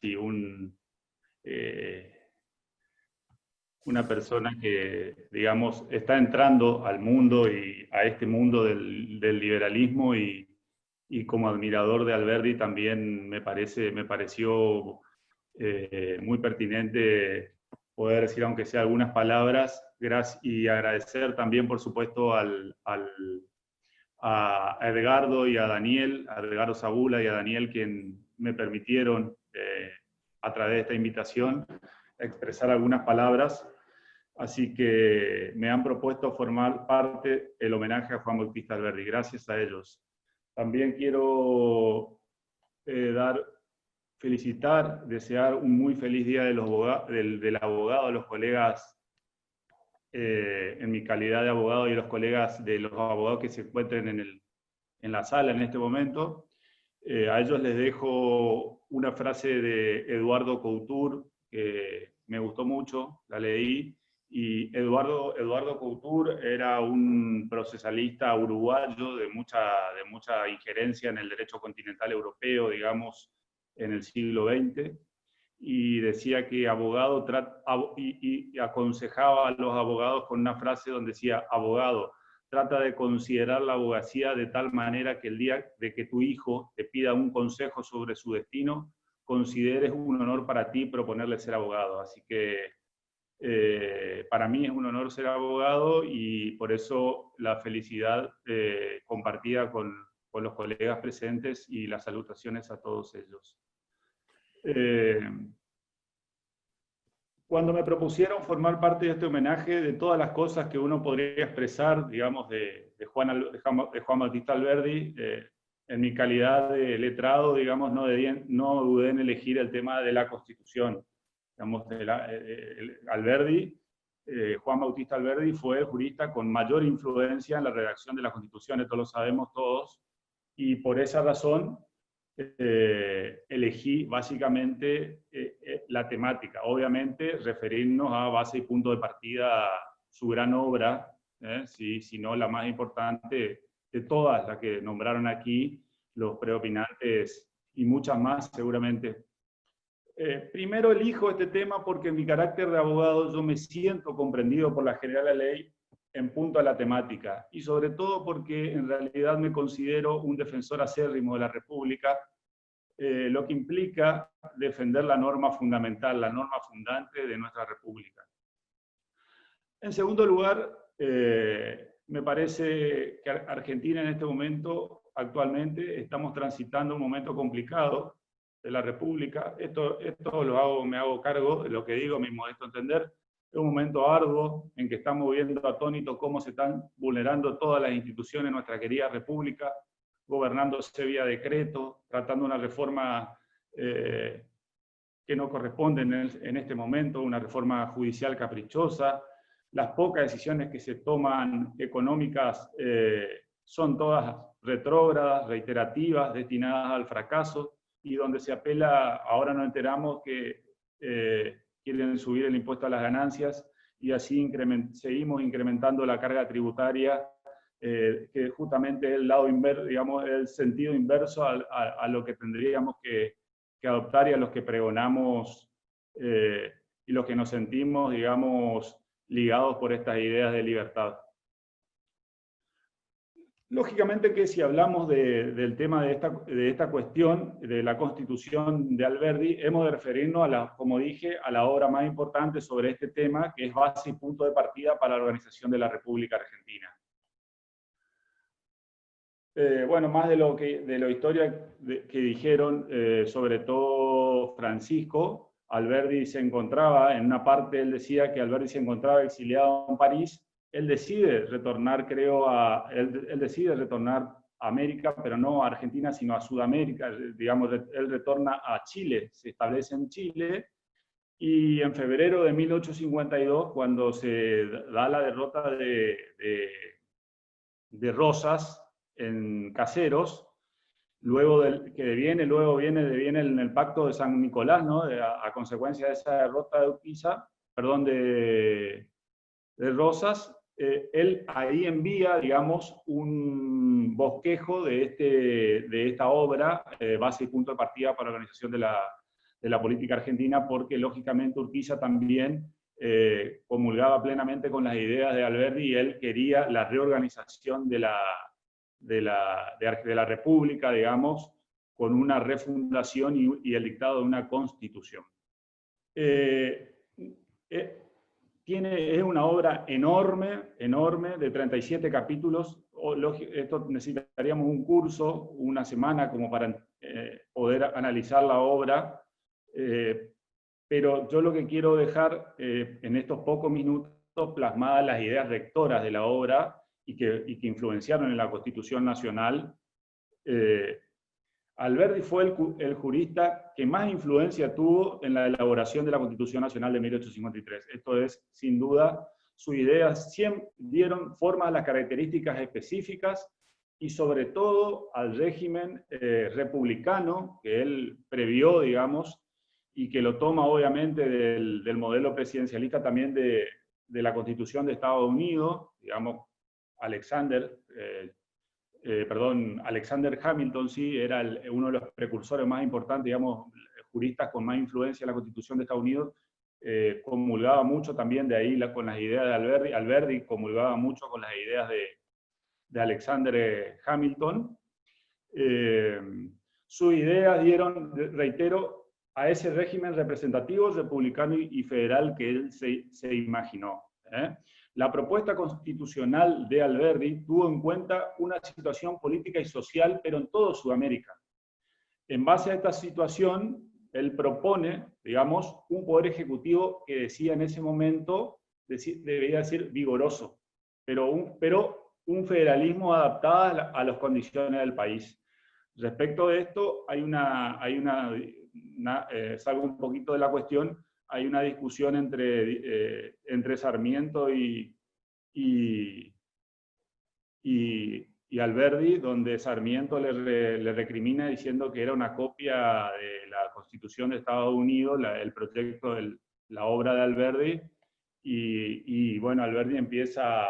una persona que, digamos, está entrando al mundo y a este mundo del liberalismo y como admirador de Alberdi también me pareció muy pertinente poder decir, aunque sea algunas palabras, y agradecer también, por supuesto, a Edgardo y a Daniel, a Edgardo Zabula y a Daniel, quien me permitieron, a través de esta invitación, expresar algunas palabras. Así que me han propuesto formar parte del homenaje a Juan Bautista Alberdi. Gracias a ellos. También quiero felicitar, desear un muy feliz día del abogado, de los colegas, en mi calidad de abogado, y los colegas de los abogados que se encuentren en la sala en este momento. A ellos les dejo una frase de Eduardo Couture, que me gustó mucho, la leí, y Eduardo Couture era un procesalista uruguayo de mucha injerencia en el derecho continental europeo, digamos, en el siglo XX, y decía que y aconsejaba a los abogados con una frase donde decía: abogado, trata de considerar la abogacía de tal manera que el día de que tu hijo te pida un consejo sobre su destino, consideres un honor para ti proponerle ser abogado. Así que para mí es un honor ser abogado, y por eso la felicidad compartida con los colegas presentes, y las salutaciones a todos ellos. Cuando me propusieron formar parte de este homenaje, de todas las cosas que uno podría expresar, digamos, de Juan Bautista Alberdi, en mi calidad de letrado, digamos, no dudé en elegir el tema de la Constitución. Digamos, Juan Bautista Alberdi fue el jurista con mayor influencia en la redacción de la Constitución, esto lo sabemos todos, y por esa razón elegí básicamente la temática. Obviamente, referirnos a base y punto de partida su gran obra, si no la más importante de todas las que nombraron aquí los preopinantes, y muchas más seguramente. Primero elijo este tema porque en mi carácter de abogado yo me siento comprendido por la General de la Ley en punto a la temática, y sobre todo porque en realidad me considero un defensor acérrimo de la República, lo que implica defender la norma fundamental, la norma fundante de nuestra República. En segundo lugar, me parece que Argentina en este momento, actualmente, estamos transitando un momento complicado de la República. Esto me hago cargo de lo que digo, mi modesto entender. Es un momento arduo en que estamos viendo atónitos cómo se están vulnerando todas las instituciones de nuestra querida República, gobernándose vía decreto, tratando una reforma que no corresponde en este momento, una reforma judicial caprichosa. Las pocas decisiones que se toman económicas son todas retrógradas, reiterativas, destinadas al fracaso, y donde se apela, ahora nos enteramos que quieren subir el impuesto a las ganancias, y así seguimos incrementando la carga tributaria, que justamente es el lado inverso, digamos, el sentido inverso a lo que tendríamos que adoptar, y a los que pregonamos, y los que nos sentimos, digamos, ligados por estas ideas de libertad. Lógicamente que si hablamos del tema de esta cuestión, de la Constitución de Alberdi, hemos de referirnos, como dije, a la obra más importante sobre este tema, que es base y punto de partida para la organización de la República Argentina. Bueno, más de la historia que dijeron, sobre todo Francisco, Alberdi se encontraba, en una parte él decía que Alberdi se encontraba exiliado en París. Él decide retornar, él decide retornar a América, pero no a Argentina, sino a Sudamérica. Digamos, él retorna a Chile, se establece en Chile, y en febrero de 1852, cuando se da la derrota de Rosas en Caseros, luego viene en el Pacto de San Nicolás, ¿no? A consecuencia de esa derrota de Urquiza, perdón, de Rosas, él ahí envía, digamos, un bosquejo de esta obra, base y punto de partida para la organización de la política argentina, porque lógicamente Urquiza también comulgaba plenamente con las ideas de Alberdi y él quería la reorganización de la República, digamos, con una refundación y el dictado de una constitución. Es una obra enorme, de 37 capítulos. Esto necesitaríamos un curso, una semana, como para poder analizar la obra. Pero yo lo que quiero dejar en estos pocos minutos plasmadas las ideas rectoras de la obra y que influenciaron en la Constitución Nacional. Alberdi fue el jurista que más influencia tuvo en la elaboración de la Constitución Nacional de 1853. Esto es, sin duda, sus ideas siempre dieron forma a las características específicas y sobre todo al régimen republicano que él previó, digamos, y que lo toma obviamente del modelo presidencialista también de la Constitución de Estados Unidos, digamos, Alexander Hamilton, sí, era uno de los precursores más importantes, digamos, juristas con más influencia en la Constitución de Estados Unidos, comulgaba mucho también de ahí con las ideas de Alberdi. Alberdi comulgaba mucho con las ideas de Alexander Hamilton. Sus ideas dieron, reitero, a ese régimen representativo, republicano y federal que él se imaginó. La propuesta constitucional de Alberdi tuvo en cuenta una situación política y social, pero en toda Sudamérica. En base a esta situación, él propone, digamos, un poder ejecutivo que decía en ese momento, debería decir vigoroso, pero un federalismo adaptado a las condiciones del país. Respecto de esto, salgo un poquito de la cuestión, hay una discusión entre Sarmiento y Alberdi, donde Sarmiento le recrimina diciendo que era una copia de la Constitución de Estados Unidos, el proyecto de la obra de Alberdi, y bueno, Alberdi empieza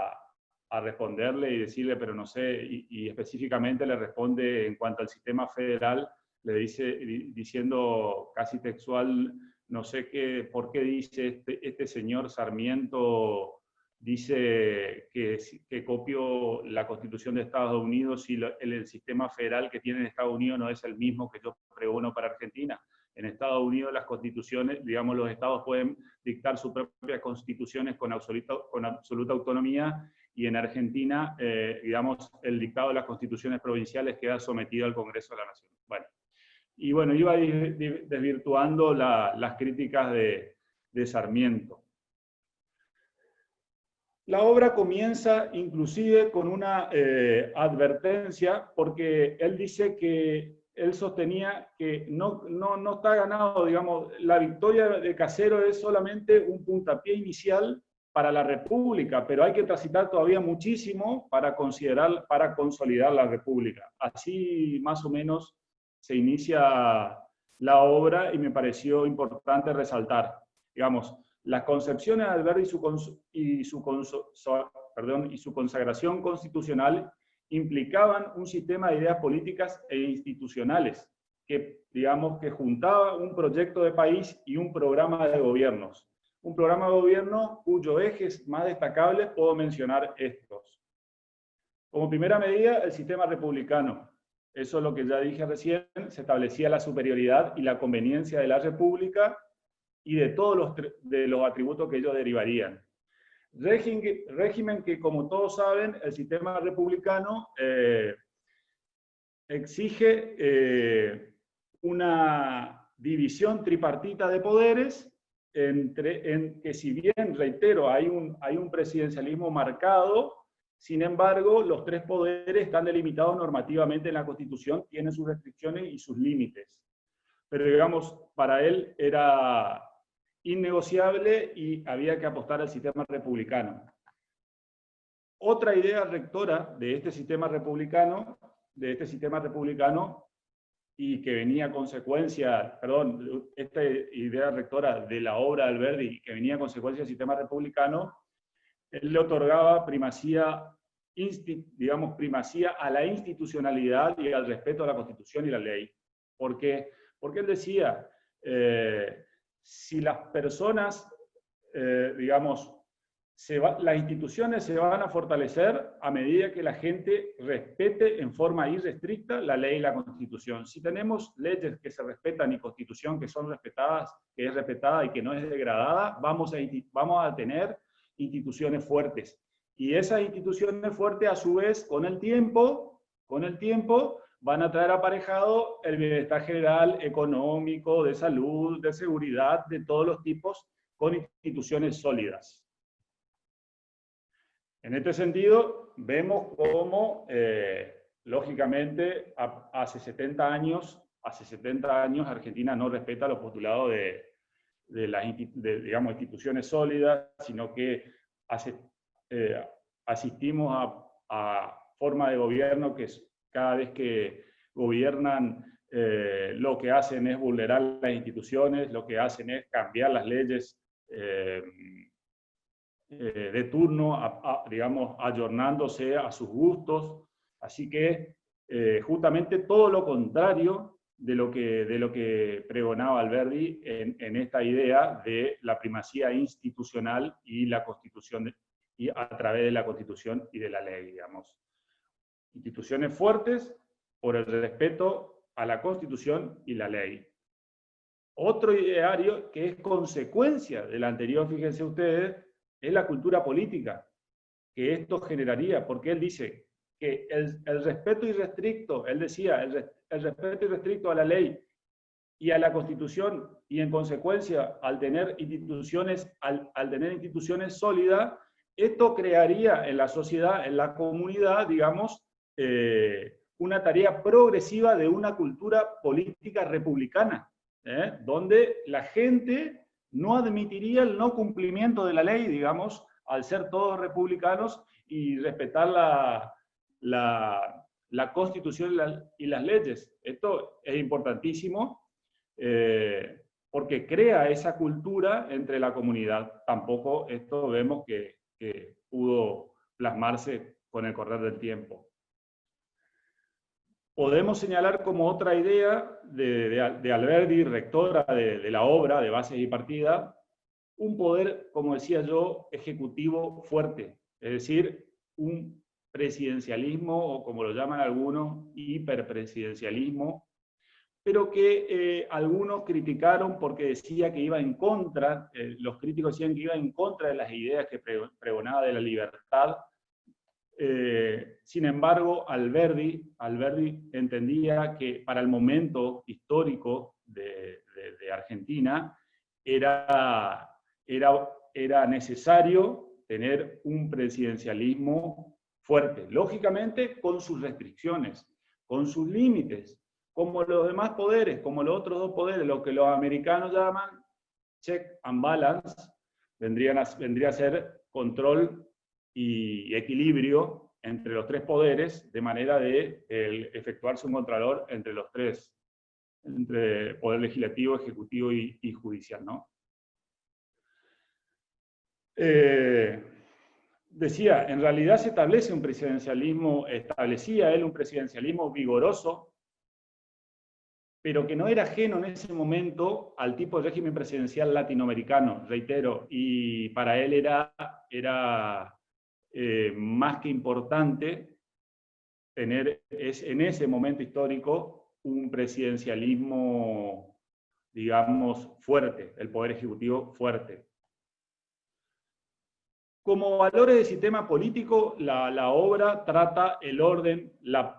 a responderle y decirle, pero no sé, y específicamente le responde en cuanto al sistema federal, le dice, diciendo casi textual, no sé por qué dice este señor Sarmiento, dice que copió la Constitución de Estados Unidos y el sistema federal que tiene en Estados Unidos no es el mismo que yo pregono para Argentina. En Estados Unidos las constituciones, digamos, los estados pueden dictar sus propias constituciones con absoluta autonomía, y en Argentina, digamos, el dictado de las constituciones provinciales queda sometido al Congreso de la Nación. Bueno, iba desvirtuando las críticas de Sarmiento. La obra comienza inclusive con una advertencia, porque él dice que él sostenía que no está ganado, digamos, la victoria de Caseros es solamente un puntapié inicial para la República, pero hay que transitar todavía muchísimo para consolidar la República. Así más o menos se inicia la obra y me pareció importante resaltar, digamos, las concepciones de Alberdi y su consagración constitucional implicaban un sistema de ideas políticas e institucionales que, digamos, que juntaba un proyecto de país y un programa de gobiernos. Un programa de gobierno cuyo ejes más destacables puedo mencionar estos. Como primera medida, el sistema republicano. Eso es lo que ya dije recién, se establecía la superioridad y la conveniencia de la república y de todos los atributos que ellos derivarían. Régimen que, como todos saben, el sistema republicano exige una división tripartita de poderes, en que si bien, reitero, hay un presidencialismo marcado, sin embargo, los tres poderes están delimitados normativamente en la Constitución, tienen sus restricciones y sus límites. Pero digamos, para él era innegociable y había que apostar al sistema republicano. Otra idea rectora de este sistema republicano, y que venía a consecuencia, esta idea rectora de la obra de Alberdi, que venía a consecuencia del sistema republicano, él le otorgaba primacía a la institucionalidad y al respeto a la Constitución y la ley. ¿Por qué? Porque él decía, si las personas, las instituciones se van a fortalecer a medida que la gente respete en forma irrestricta la ley y la Constitución. Si tenemos leyes que se respetan y Constitución que son respetadas, que es respetada y que no es degradada, vamos a tener instituciones fuertes. Y esas instituciones fuertes, a su vez, con el tiempo, van a traer aparejado el bienestar general, económico, de salud, de seguridad, de todos los tipos, con instituciones sólidas. En este sentido, vemos cómo, lógicamente, hace 70 años Argentina no respeta los postulados de las instituciones sólidas, sino que asistimos a forma de gobierno que cada vez que gobiernan lo que hacen es vulnerar las instituciones, lo que hacen es cambiar las leyes de turno, ayornándose a sus gustos. Así que justamente todo lo contrario de lo que pregonaba Alberdi en esta idea de la primacía institucional y la Constitución, y a través de la Constitución y de la ley, digamos. Instituciones fuertes por el respeto a la Constitución y la ley. Otro ideario que es consecuencia del anterior, fíjense ustedes, es la cultura política que esto generaría, porque él dice que el respeto irrestricto, él decía, el respeto irrestricto a la ley y a la Constitución, y en consecuencia al tener instituciones sólidas, esto crearía en la sociedad, en la comunidad, digamos, una tarea progresiva de una cultura política republicana, donde la gente no admitiría el no cumplimiento de la ley, digamos, al ser todos republicanos y respetar la Constitución y las leyes. Esto es importantísimo porque crea esa cultura entre la comunidad. Tampoco esto vemos que pudo plasmarse con el correr del tiempo. Podemos señalar como otra idea de Alberdi, rectora de la obra, de Bases y Partida, un poder, como decía yo, ejecutivo fuerte, es decir, un presidencialismo, o como lo llaman algunos, hiperpresidencialismo, pero que algunos criticaron porque decía que iba en contra, los críticos decían que iba en contra de las ideas que pregonaba de la libertad. Sin embargo, Alberdi entendía que para el momento histórico de Argentina era necesario tener un presidencialismo fuerte, lógicamente con sus restricciones, con sus límites, como los demás poderes, como los otros dos poderes, lo que los americanos llaman check and balance, vendría a ser control y equilibrio entre los tres poderes, de manera de efectuarse un contralor entre los tres, entre poder legislativo, ejecutivo y judicial, ¿no? Decía, en realidad se establece un presidencialismo, establecía él un presidencialismo vigoroso, pero que no era ajeno en ese momento al tipo de régimen presidencial latinoamericano, reitero, y para él era más que importante tener en ese momento histórico un presidencialismo, digamos, fuerte, el poder ejecutivo fuerte. Como valores del sistema político, la obra trata el orden,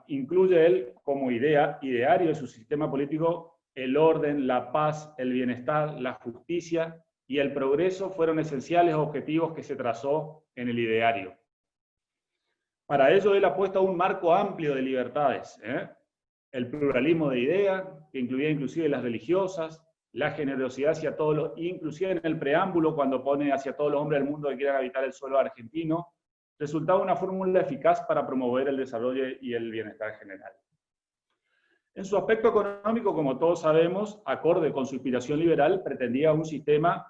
incluye él como ideario de su sistema político, el orden, la paz, el bienestar, la justicia y el progreso fueron esenciales objetivos que se trazó en el ideario. Para ello él apuesta a un marco amplio de libertades, el pluralismo de ideas, que incluía inclusive las religiosas, la generosidad hacia todos los, inclusive en el preámbulo cuando pone hacia todos los hombres del mundo que quieran habitar el suelo argentino, resultaba una fórmula eficaz para promover el desarrollo y el bienestar general. En su aspecto económico, como todos sabemos, acorde con su inspiración liberal, pretendía un sistema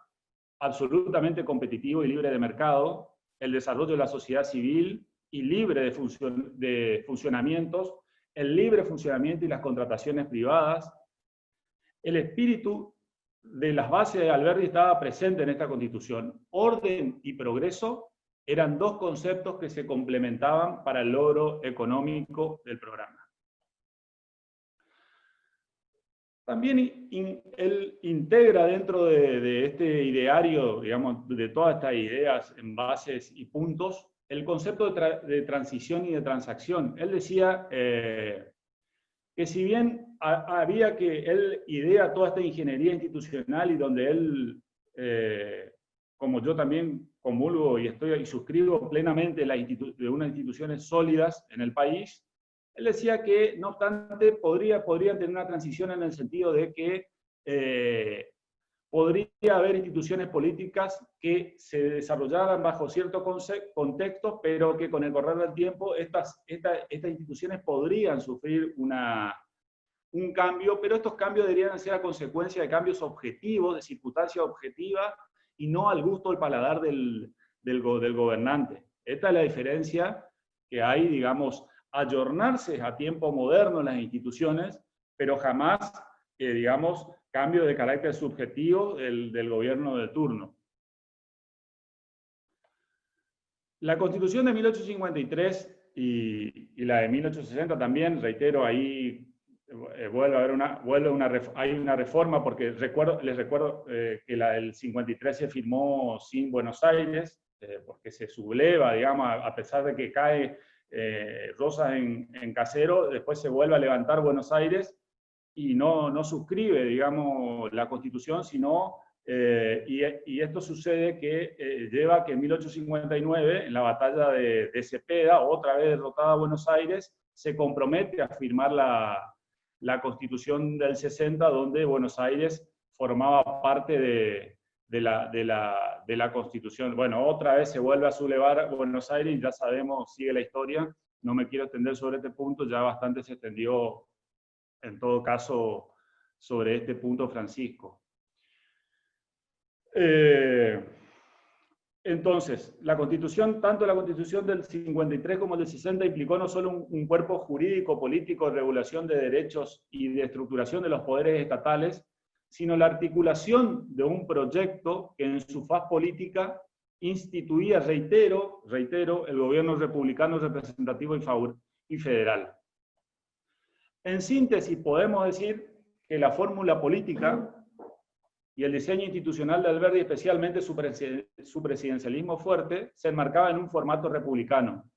absolutamente competitivo y libre de mercado, el desarrollo de la sociedad civil y libre de funcionamientos, el libre funcionamiento y las contrataciones privadas. El espíritu de las bases de Alberdi estaba presente en esta Constitución. Orden y progreso eran dos conceptos que se complementaban para el logro económico del programa. También él integra dentro de este ideario, digamos, de todas estas ideas en bases y puntos, el concepto de transición y de transacción. Él decía que si bien había que él idea toda esta ingeniería institucional y donde él, como yo también comulgo y suscribo plenamente de unas instituciones sólidas en el país, él decía que, no obstante, podrían tener una transición en el sentido de que podría haber instituciones políticas que se desarrollaran bajo ciertos contextos, pero que con el correr del tiempo estas instituciones podrían sufrir un cambio, pero estos cambios deberían ser a consecuencia de cambios objetivos, de circunstancias objetivas, y no al gusto del paladar del gobernante. Esta es la diferencia que hay, digamos, ayornarse a tiempo moderno en las instituciones, pero jamás, digamos, cambio de carácter subjetivo del gobierno de turno. La Constitución de 1853 y la de 1860 también, reitero, ahí hay una reforma, porque les recuerdo que la del 53 se firmó sin Buenos Aires, porque se subleva, digamos, a pesar de que cae Rosas en Casero, después se vuelve a levantar Buenos Aires y no suscribe, digamos, la Constitución, sino, y esto sucede que lleva a que en 1859, en la batalla de Cepeda, otra vez derrotada Buenos Aires, se compromete a firmar la Constitución del 60, donde Buenos Aires formaba parte de la Constitución. Bueno, otra vez se vuelve a sublevar Buenos Aires y ya sabemos, sigue la historia. No me quiero extender sobre este punto, ya bastante se extendió en todo caso sobre este punto Francisco. Entonces, la Constitución, tanto la Constitución del 53 como del 60, implicó no solo un cuerpo jurídico, político, de regulación de derechos y de estructuración de los poderes estatales, sino la articulación de un proyecto que en su faz política instituía, reitero, el gobierno republicano representativo y federal. En síntesis, podemos decir que la fórmula política y el diseño institucional de Alberdi, especialmente su presidencialismo fuerte, se enmarcaba en un formato republicano,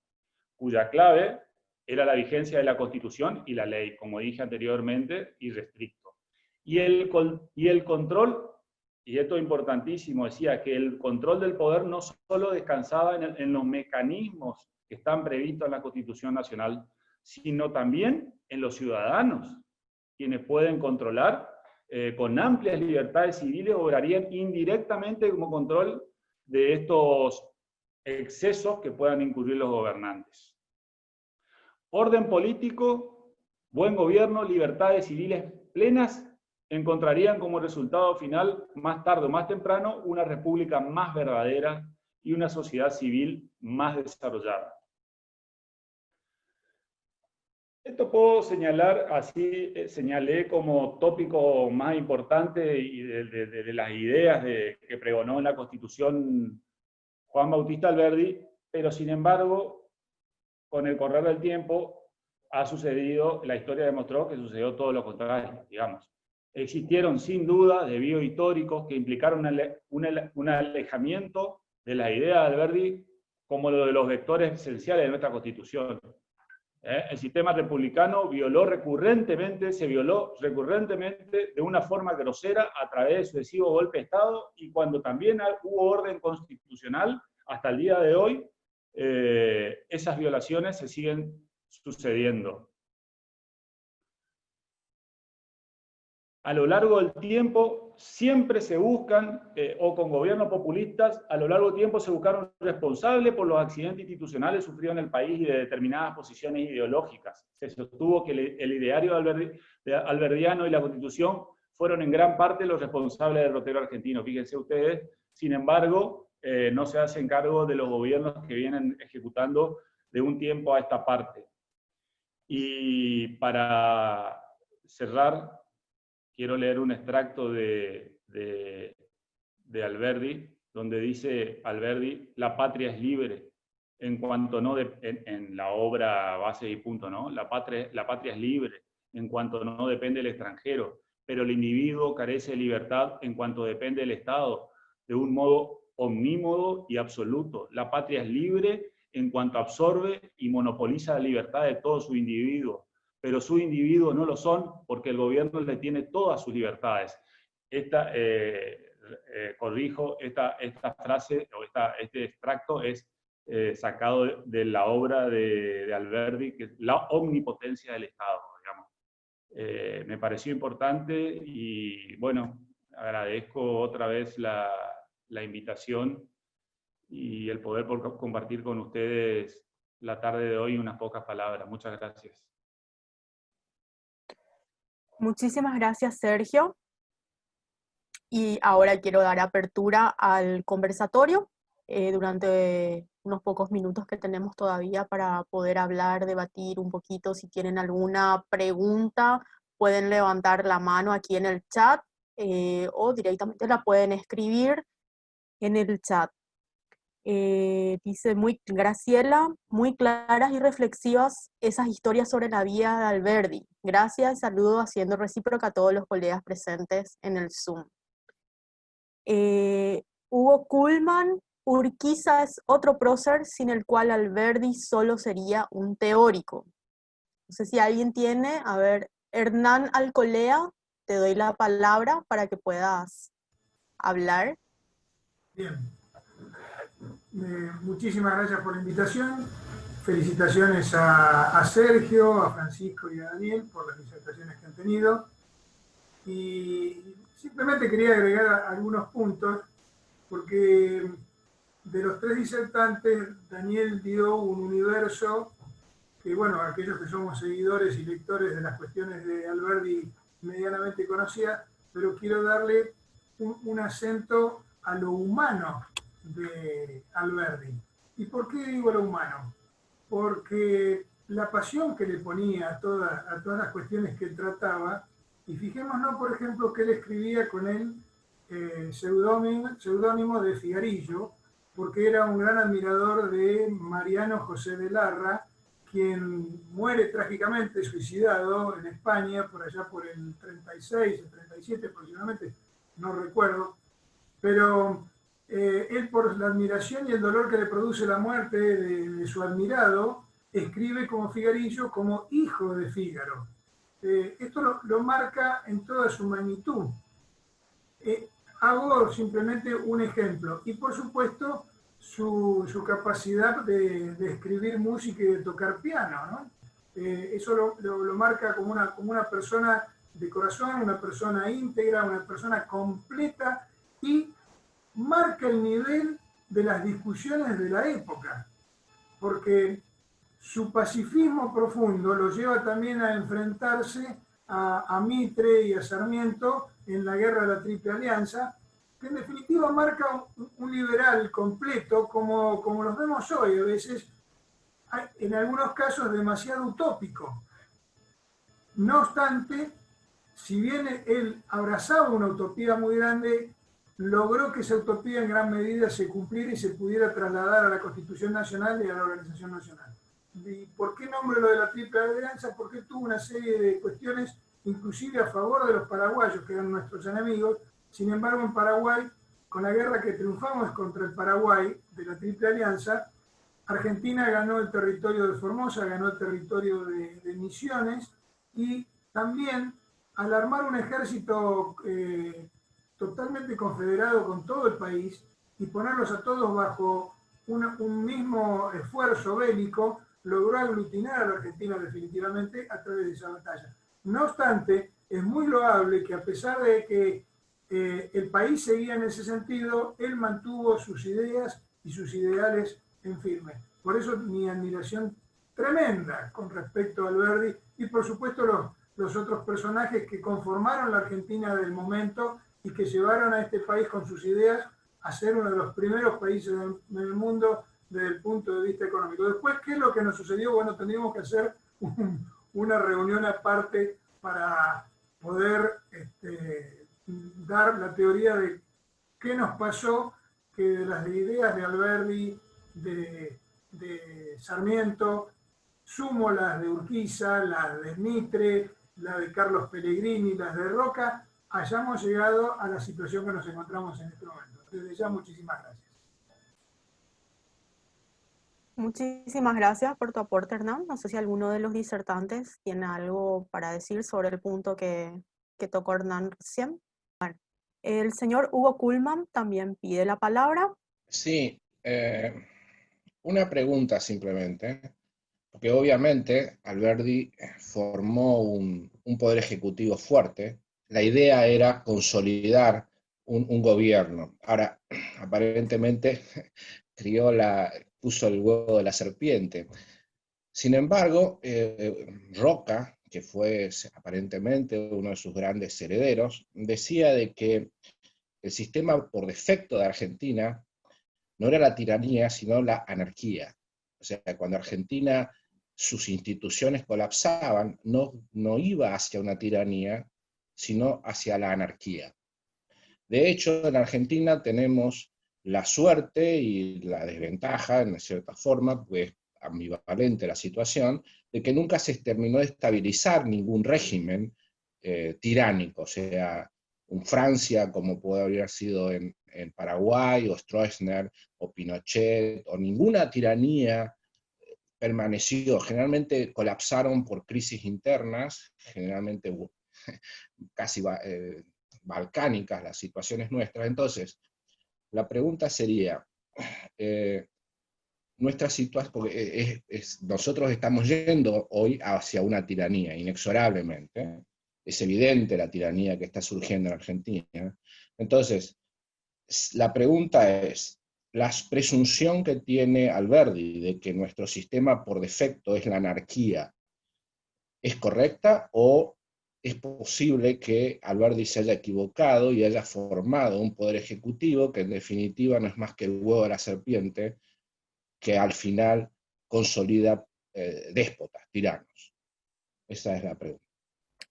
cuya clave era la vigencia de la Constitución y la ley, como dije anteriormente, irrestricto. Y el control, y esto es importantísimo, decía que el control del poder no solo descansaba en los mecanismos que están previstos en la Constitución Nacional, sino también en los ciudadanos, quienes pueden controlar con amplias libertades civiles, obrarían indirectamente como control de estos excesos que puedan incurrir los gobernantes. Orden político, buen gobierno, libertades civiles plenas, encontrarían como resultado final, más tarde o más temprano, una república más verdadera y una sociedad civil más desarrollada. Esto puedo señalar, así señalé como tópico más importante y de las ideas que pregonó en la Constitución Juan Bautista Alberdi, pero sin embargo, con el correr del tiempo, ha sucedido, la historia demostró que sucedió todo lo contrario, digamos. Existieron sin duda desvíos históricos que implicaron un alejamiento de la idea de Alberdi como lo de los vectores esenciales de nuestra Constitución. El sistema republicano se violó recurrentemente de una forma grosera a través de sucesivos golpes de Estado, y cuando también hubo orden constitucional, hasta el día de hoy, esas violaciones se siguen sucediendo. A lo largo del tiempo siempre se buscan, o con gobiernos populistas, a lo largo del tiempo se buscaron responsables por los accidentes institucionales sufridos en el país y de determinadas posiciones ideológicas. Se sostuvo que el ideario alberdiano y la Constitución fueron en gran parte los responsables del derrotero argentino. Fíjense ustedes, sin embargo, no se hacen cargo de los gobiernos que vienen ejecutando de un tiempo a esta parte. Y para cerrar, quiero leer un extracto de Alberdi, donde dice Alberdi: la patria es libre, en cuanto no en la obra Base y Punto, ¿no? La patria es libre, en cuanto no depende del extranjero, pero el individuo carece de libertad en cuanto depende del Estado, de un modo omnímodo y absoluto. La patria es libre en cuanto absorbe y monopoliza la libertad de todos sus individuos, pero sus individuos no lo son porque el gobierno le tiene todas sus libertades. Corrijo, esta frase o este extracto es sacado de la obra de Alberdi, que es La omnipotencia del Estado, digamos. Me pareció importante y, bueno, agradezco otra vez la invitación y el poder compartir con ustedes la tarde de hoy unas pocas palabras. Muchas gracias. Muchísimas gracias, Sergio. Y ahora quiero dar apertura al conversatorio durante unos pocos minutos que tenemos todavía para poder hablar, debatir un poquito. Si tienen alguna pregunta, pueden levantar la mano aquí en el chat o directamente la pueden escribir en el chat. Dice Graciela, muy claras y reflexivas esas historias sobre la vida de Alberdi. Gracias, saludo haciendo recíproca a todos los colegas presentes en el Zoom. Hugo Kuhlman, Urquiza es otro prócer sin el cual Alberdi solo sería un teórico. No sé si alguien tiene, a ver, Hernán Alcolea, te doy la palabra para que puedas hablar. Bien. Muchísimas gracias por la invitación. Felicitaciones a Sergio, a Francisco y a Daniel por las disertaciones que han tenido. Y simplemente quería agregar algunos puntos, porque de los tres disertantes, Daniel dio un universo que, bueno, aquellos que somos seguidores y lectores de las cuestiones de Alberdi medianamente conocía, pero quiero darle un acento a lo humano de Alberdi. ¿Y por qué digo lo humano? Porque la pasión que le ponía a todas las cuestiones que él trataba, y fijémonos, por ejemplo, que él escribía con el seudónimo de Figarillo, porque era un gran admirador de Mariano José de Larra, quien muere trágicamente suicidado en España, por allá por el 36, el 37 aproximadamente, no recuerdo, pero él, por la admiración y el dolor que le produce la muerte de su admirado, escribe como Figarillo, como hijo de Fígaro. Esto lo marca en toda su magnitud. Hago simplemente un ejemplo. Y por supuesto, su capacidad de escribir música y de tocar piano, ¿no? Eso lo marca como una persona de corazón, una persona íntegra, una persona completa, y marca el nivel de las discusiones de la época, porque su pacifismo profundo lo lleva también a enfrentarse a Mitre y a Sarmiento en la guerra de la Triple Alianza, que en definitiva marca un liberal completo, como los vemos hoy, a veces, en algunos casos, demasiado utópico. No obstante, si bien él abrazaba una utopía muy grande, logró que esa utopía en gran medida se cumpliera y se pudiera trasladar a la Constitución Nacional y a la Organización Nacional. ¿Y por qué nombro lo de la Triple Alianza? Porque tuvo una serie de cuestiones, inclusive a favor de los paraguayos, que eran nuestros enemigos. Sin embargo, en Paraguay, con la guerra que triunfamos contra el Paraguay de la Triple Alianza, Argentina ganó el territorio de Formosa, ganó el territorio de Misiones, y también al armar un ejército totalmente confederado con todo el país y ponerlos a todos bajo un mismo esfuerzo bélico, logró aglutinar a la Argentina definitivamente a través de esa batalla. No obstante, es muy loable que a pesar de que el país seguía en ese sentido, él mantuvo sus ideas y sus ideales en firme. Por eso mi admiración tremenda con respecto a Alberdi y por supuesto los otros personajes que conformaron la Argentina del momento y que llevaron a este país con sus ideas a ser uno de los primeros países del mundo desde el punto de vista económico. Después, ¿qué es lo que nos sucedió? Bueno, tendríamos que hacer una reunión aparte para poder dar la teoría de qué nos pasó, que de las ideas de Alberdi, de Sarmiento, sumo las de Urquiza, las de Mitre, la de Carlos Pellegrini, las de Roca, hayamos llegado a la situación que nos encontramos en este momento. Desde ya, muchísimas gracias. Muchísimas gracias por tu aporte, Hernán. No sé si alguno de los disertantes tiene algo para decir sobre el punto que tocó Hernán recién. Bueno, el señor Hugo Kuhlmann también pide la palabra. Sí, una pregunta simplemente, porque obviamente Alberdi formó un poder ejecutivo fuerte. La idea era consolidar un gobierno. Ahora, aparentemente puso el huevo de la serpiente. Sin embargo, Roca, que fue aparentemente uno de sus grandes herederos, decía de que el sistema por defecto de Argentina no era la tiranía, sino la anarquía. O sea, cuando Argentina, sus instituciones colapsaban, no iba hacia una tiranía, sino hacia la anarquía. De hecho, en Argentina tenemos la suerte y la desventaja, en cierta forma, pues ambivalente la situación, de que nunca se terminó de estabilizar ningún régimen tiránico, o sea, un Francia como puede haber sido en Paraguay, o Stroessner, o Pinochet, o ninguna tiranía permaneció. Generalmente colapsaron por crisis internas, generalmente casi balcánicas las situaciones nuestras. Entonces, la pregunta sería, nuestra situación, porque nosotros estamos yendo hoy hacia una tiranía, inexorablemente. Es evidente la tiranía que está surgiendo en Argentina. Entonces, la pregunta es, la presunción que tiene Alberdi de que nuestro sistema por defecto es la anarquía, ¿es correcta o es posible que Alberdi se haya equivocado y haya formado un poder ejecutivo que en definitiva no es más que el huevo de la serpiente, que al final consolida déspotas, tiranos? Esa es la pregunta.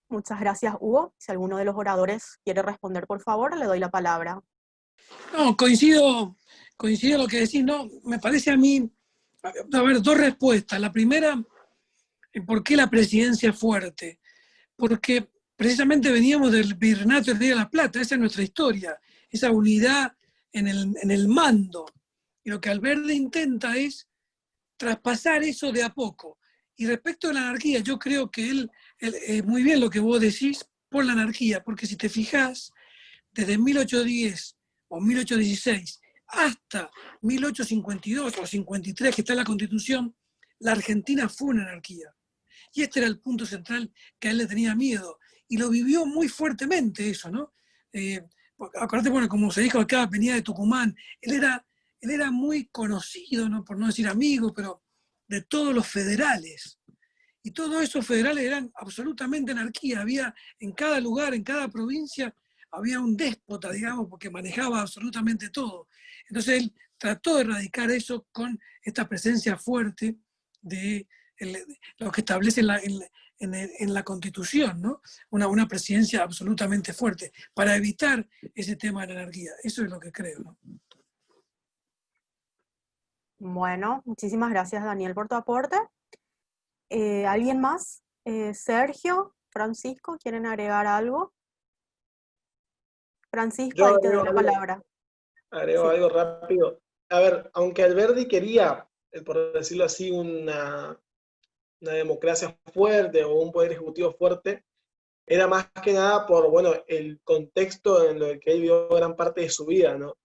Muchas gracias, Hugo. Si alguno de los oradores quiere responder, por favor, le doy la palabra. No, coincido en lo que decís, no, me parece a mí, a ver, dos respuestas. La primera, ¿por qué la presidencia fuerte? Porque precisamente veníamos del Virreinato del Río de la Plata, esa es nuestra historia, esa unidad en el mando. Y lo que Alberdi intenta es traspasar eso de a poco. Y respecto a la anarquía, yo creo que él muy bien lo que vos decís por la anarquía, porque si te fijás, desde 1810 o 1816 hasta 1852 o 53, que está en la Constitución, la Argentina fue una anarquía. Y este era el punto central que a él le tenía miedo. Y lo vivió muy fuertemente eso, ¿no? Acordate, bueno, como se dijo acá, venía de Tucumán. Él era muy conocido, ¿no? Por no decir amigo, pero de todos los federales. Y todos esos federales eran absolutamente anarquía. Había en cada lugar, en cada provincia, había un déspota, digamos, porque manejaba absolutamente todo. Entonces él trató de erradicar eso con esta presencia fuerte de lo que establece en la Constitución, ¿no? Una presidencia absolutamente fuerte, para evitar ese tema de la anarquía. Eso es lo que creo, ¿no? Bueno, muchísimas gracias, Daniel, por tu aporte. ¿Alguien más? Sergio, Francisco, ¿quieren agregar algo? Francisco, Yo ahí te doy la palabra. agrego Sí. algo rápido. A ver, aunque Alberdi quería, por decirlo así, una democracia fuerte o un poder ejecutivo fuerte, era más que nada por, bueno, el contexto en el que él vivió gran parte de su vida, ¿no?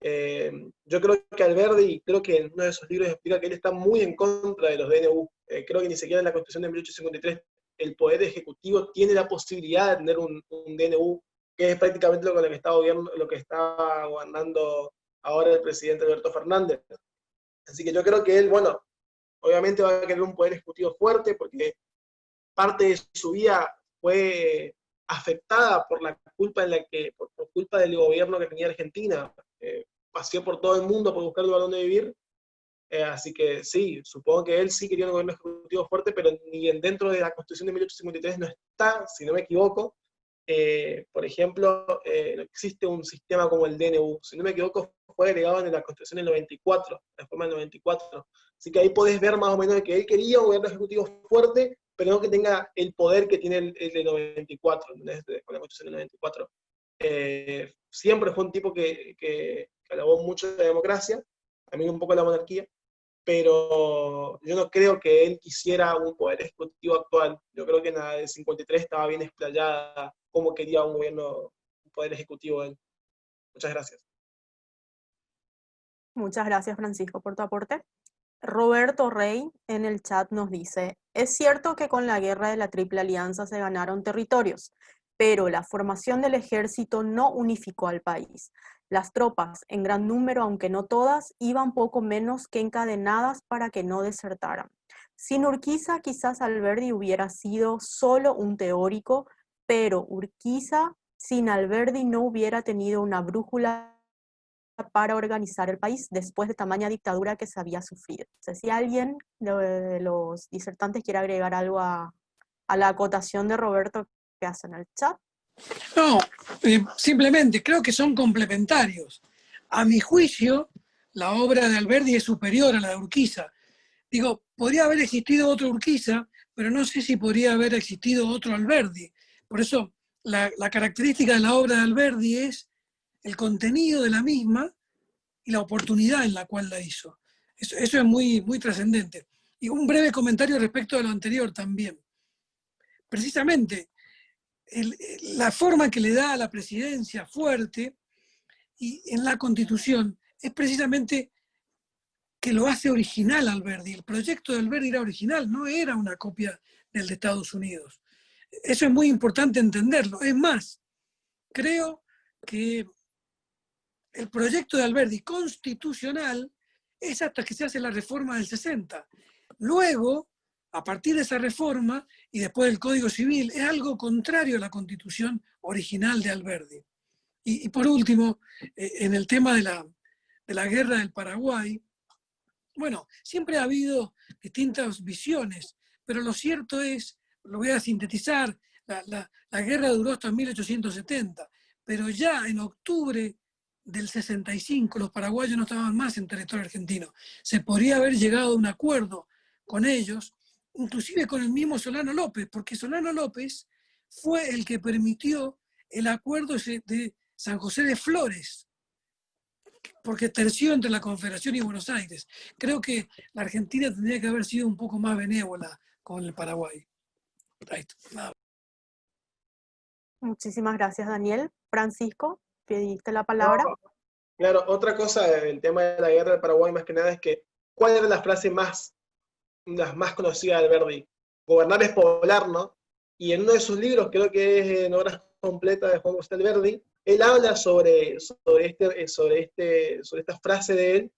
Yo creo que Alberdi, creo que en uno de sus libros explica que él está muy en contra de los DNU. Creo que ni siquiera en la Constitución de 1853 el Poder Ejecutivo tiene la posibilidad de tener un DNU, que es prácticamente lo que está gobernando ahora el presidente Alberto Fernández. Así que yo creo que él, bueno, obviamente va a querer un Poder Ejecutivo fuerte porque parte de su vida fue afectada por la culpa por culpa del gobierno que tenía Argentina. Paseó por todo el mundo por buscar un lugar donde vivir. Así que sí, supongo que él sí quería un gobierno ejecutivo fuerte, pero ni dentro de la Constitución de 1853 no está, si no me equivoco. Por ejemplo, no existe un sistema como el DNU. Si no me equivoco, fue agregado en la Constitución del 94, la reforma del 94. Así que ahí podés ver más o menos que él quería un gobierno ejecutivo fuerte, pero no que tenga el poder que tiene el de 94, con la Constitución del 94. Siempre fue un tipo que alabó mucho la democracia, también un poco la monarquía, pero yo no creo que él quisiera un poder ejecutivo actual. Yo creo que en la del 53 estaba bien explayada cómo quería un gobierno, un poder ejecutivo él. Muchas gracias. Muchas gracias, Francisco, por tu aporte. Roberto Rey en el chat nos dice, es cierto que con la guerra de la Triple Alianza se ganaron territorios, pero la formación del ejército no unificó al país. Las tropas, en gran número, aunque no todas, iban poco menos que encadenadas para que no desertaran. Sin Urquiza, quizás Alberdi hubiera sido solo un teórico, pero Urquiza sin Alberdi no hubiera tenido una brújula para organizar el país después de tamaña dictadura que se había sufrido. No sé si alguien de los disertantes quiere agregar algo a la acotación de Roberto que hace en el chat. No, simplemente creo que son complementarios. A mi juicio, la obra de Alberdi es superior a la de Urquiza. Digo, podría haber existido otro Urquiza, pero no sé si podría haber existido otro Alberdi. Por eso, la característica de la obra de Alberdi es el contenido de la misma y la oportunidad en la cual la hizo. Eso es muy, muy trascendente. Y un breve comentario respecto a lo anterior también. Precisamente, la forma que le da a la presidencia fuerte y en la Constitución es precisamente que lo hace original Alberdi. El proyecto de Alberdi era original, no era una copia del de Estados Unidos. Eso es muy importante entenderlo. Es más, creo que el proyecto de Alberdi constitucional es hasta que se hace la reforma del 60. Luego, a partir de esa reforma y después del Código Civil, es algo contrario a la Constitución original de Alberdi. Y por último, en el tema de la guerra del Paraguay, bueno, siempre ha habido distintas visiones, pero lo cierto es, lo voy a sintetizar, la guerra duró hasta 1870, pero ya en octubre del 65 los paraguayos no estaban más en territorio argentino. Se podría haber llegado a un acuerdo con ellos, inclusive con el mismo Solano López, porque Solano López fue el que permitió el acuerdo de San José de Flores, porque terció entre la Confederación y Buenos Aires. Creo que la Argentina tendría que haber sido un poco más benévola con el Paraguay. Muchísimas gracias, Daniel. Francisco, pediste la palabra. No, claro, otra cosa del tema de la guerra del Paraguay más que nada es que, ¿cuál era la frase las más conocidas de Alberdi? Gobernar es poblar, ¿no? Y en uno de sus libros, creo que es en Obras Completas de Juan José Alberdi, él habla sobre esta frase de él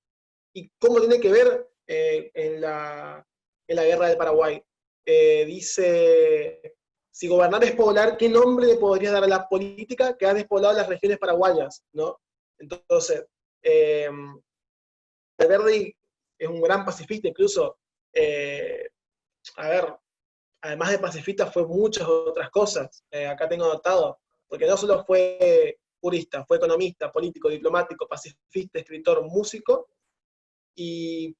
y cómo tiene que ver en la guerra del Paraguay. Dice, si gobernar es poblar, ¿qué nombre le podrías dar a la política que ha despoblado las regiones paraguayas? ¿No? Entonces, Alberdi es un gran pacifista, incluso, a ver, además de pacifista fue muchas otras cosas, acá tengo anotado, porque no solo fue jurista, fue economista, político, diplomático, pacifista, escritor, músico, y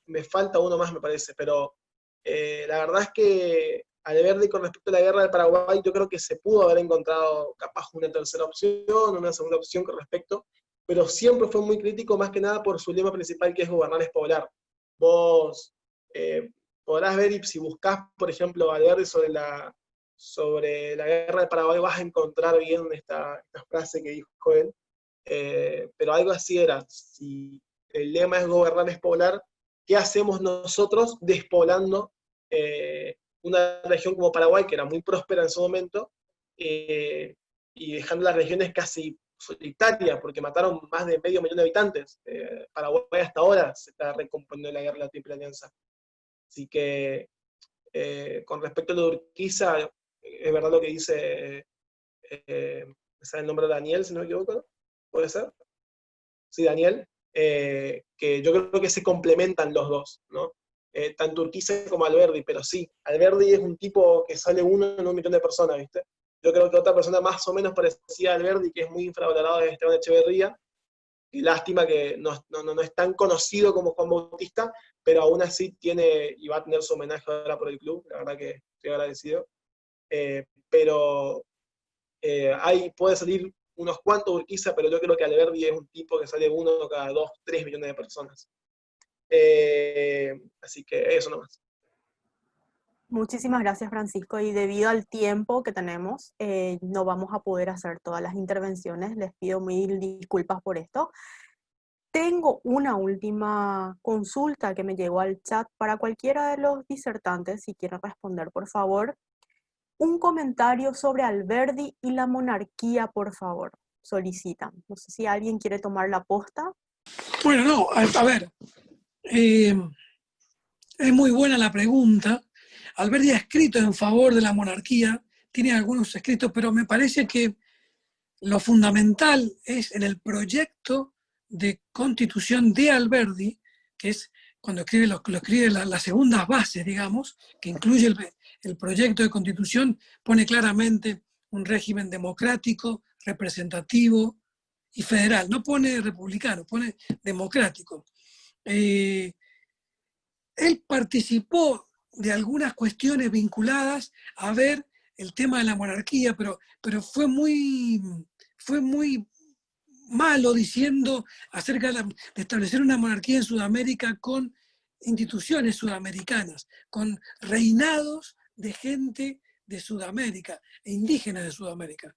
me falta uno más me parece, pero La verdad es que Alberdi, con respecto a la guerra del Paraguay, yo creo que se pudo haber encontrado capaz una tercera opción, una segunda opción con respecto, pero siempre fue muy crítico, más que nada por su lema principal, que es gobernar es poblar. Vos podrás ver, y si buscás, por ejemplo, Alberdi sobre la guerra del Paraguay, vas a encontrar bien esta frase que dijo él, pero algo así era: si el lema es gobernar es poblar, ¿qué hacemos nosotros despoblando una región como Paraguay, que era muy próspera en su momento, y dejando las regiones casi solitarias, porque mataron más de 500.000 de habitantes? Paraguay hasta ahora se está recomponiendo la guerra de la Triple Alianza. Así que, con respecto a lo de Urquiza, es verdad lo que dice, ¿me sale el nombre de Daniel, si no me equivoco? ¿Puede ser? Sí, Daniel, que yo creo que se complementan los dos, ¿no? Tanto Urquiza como Alberdi, pero sí, Alberdi es un tipo que sale uno en 1.000.000 de personas, ¿viste? Yo creo que otra persona más o menos parecida a Alberdi, que es muy infravalorado, es Esteban Echeverría, y lástima que no es tan conocido como Juan Bautista, pero aún así tiene y va a tener su homenaje ahora por el club, la verdad que estoy agradecido. Pero puede salir unos cuantos Urquiza, pero yo creo que Alberdi es un tipo que sale uno cada 2, 3 millones de personas. Así que eso nomás. Muchísimas gracias, Francisco, y debido al tiempo que tenemos, no vamos a poder hacer todas las intervenciones. Les pido mil disculpas por esto. Tengo una última consulta que me llegó al chat para cualquiera de los disertantes, si quieren responder, por favor. Un comentario sobre Alberdi y la monarquía, por favor, solicitan. No sé si alguien quiere tomar la posta. Bueno, no, a ver, es muy buena la pregunta. Alberdi ha escrito en favor de la monarquía, tiene algunos escritos, pero me parece que lo fundamental es en el proyecto de constitución de Alberdi, que es cuando escribe lo escribe las segundas bases, digamos, que incluye el proyecto de constitución, pone claramente un régimen democrático, representativo y federal. No pone republicano, pone democrático. Él participó de algunas cuestiones vinculadas a ver el tema de la monarquía, pero fue muy malo diciendo acerca de establecer una monarquía en Sudamérica con instituciones sudamericanas, con reinados de gente de Sudamérica e indígenas de Sudamérica.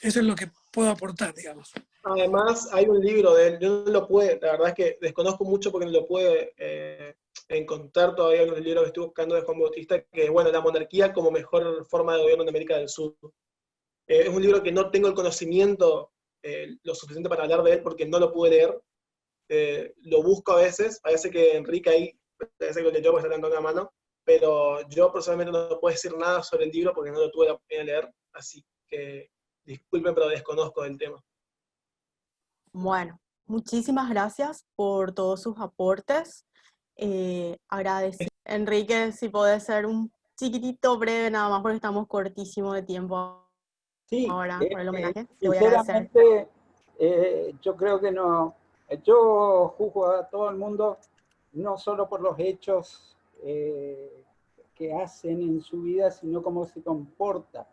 Eso es lo que puedo aportar, digamos. Además, hay un libro de él, yo no lo pude, la verdad es que desconozco mucho porque no lo pude encontrar todavía en los libros que estoy buscando de Juan Bautista, que es, bueno, la monarquía como mejor forma de gobierno en América del Sur. Es un libro que no tengo el conocimiento lo suficiente para hablar de él porque no lo pude leer. Lo busco a veces, parece que Enrique ahí, parece que lo leyó porque está dando una mano, pero yo personalmente no puedo decir nada sobre el libro porque no lo tuve la oportunidad de leer, así que disculpen, pero desconozco del tema. Bueno, muchísimas gracias por todos sus aportes. Agradecido. Enrique, si puede ser un chiquitito breve nada más porque estamos cortísimos de tiempo. Sí, ahora por el homenaje. Te voy a agradecer. sinceramente, yo creo que no. Yo juzgo a todo el mundo no solo por los hechos que hacen en su vida, sino cómo se comporta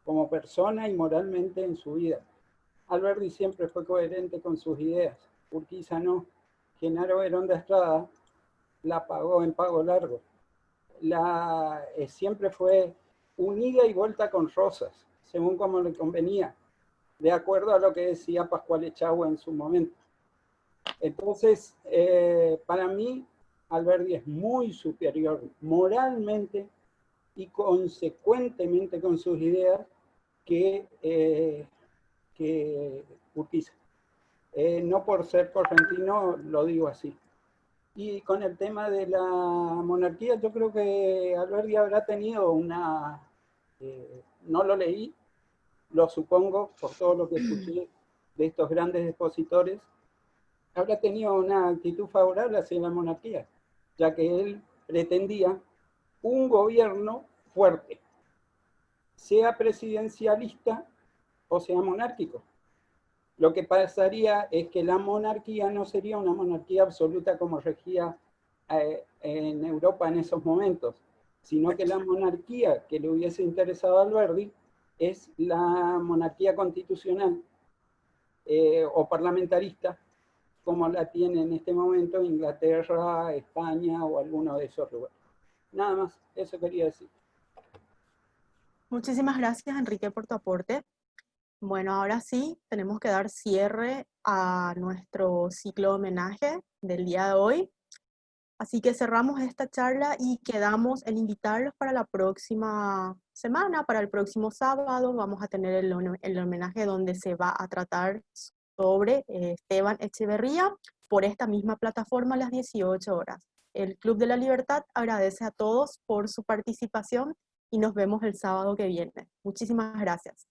como persona y moralmente en su vida. Alberdi siempre fue coherente con sus ideas. Urquiza no. Genaro Verón de Estrada la pagó en pago largo. Siempre fue unida y vuelta con rosas, según como le convenía, de acuerdo a lo que decía Pascual Echagüe en su momento. Entonces, para mí, Alberdi es muy superior moralmente y consecuentemente con sus ideas que Urquiza. No por ser correntino lo digo así. Y con el tema de la monarquía, yo creo que Alberdi habrá tenido una... no lo leí, lo supongo por todo lo que escuché de estos grandes expositores, habrá tenido una actitud favorable hacia la monarquía, ya que él pretendía un gobierno fuerte, sea presidencialista o sea monárquico. Lo que pasaría es que la monarquía no sería una monarquía absoluta como regía en Europa en esos momentos, sino que la monarquía que le hubiese interesado a Alberdi es la monarquía constitucional o parlamentarista, como la tiene en este momento Inglaterra, España o alguno de esos lugares. Nada más, eso quería decir. Muchísimas gracias, Enrique, por tu aporte. Bueno, ahora sí, tenemos que dar cierre a nuestro ciclo de homenaje del día de hoy. Así que cerramos esta charla y quedamos en invitarlos para la próxima semana, para el próximo sábado. Vamos a tener el homenaje donde se va a tratar sobre Esteban Echeverría por esta misma plataforma a las 18 horas. El Club de la Libertad agradece a todos por su participación y nos vemos el sábado que viene. Muchísimas gracias.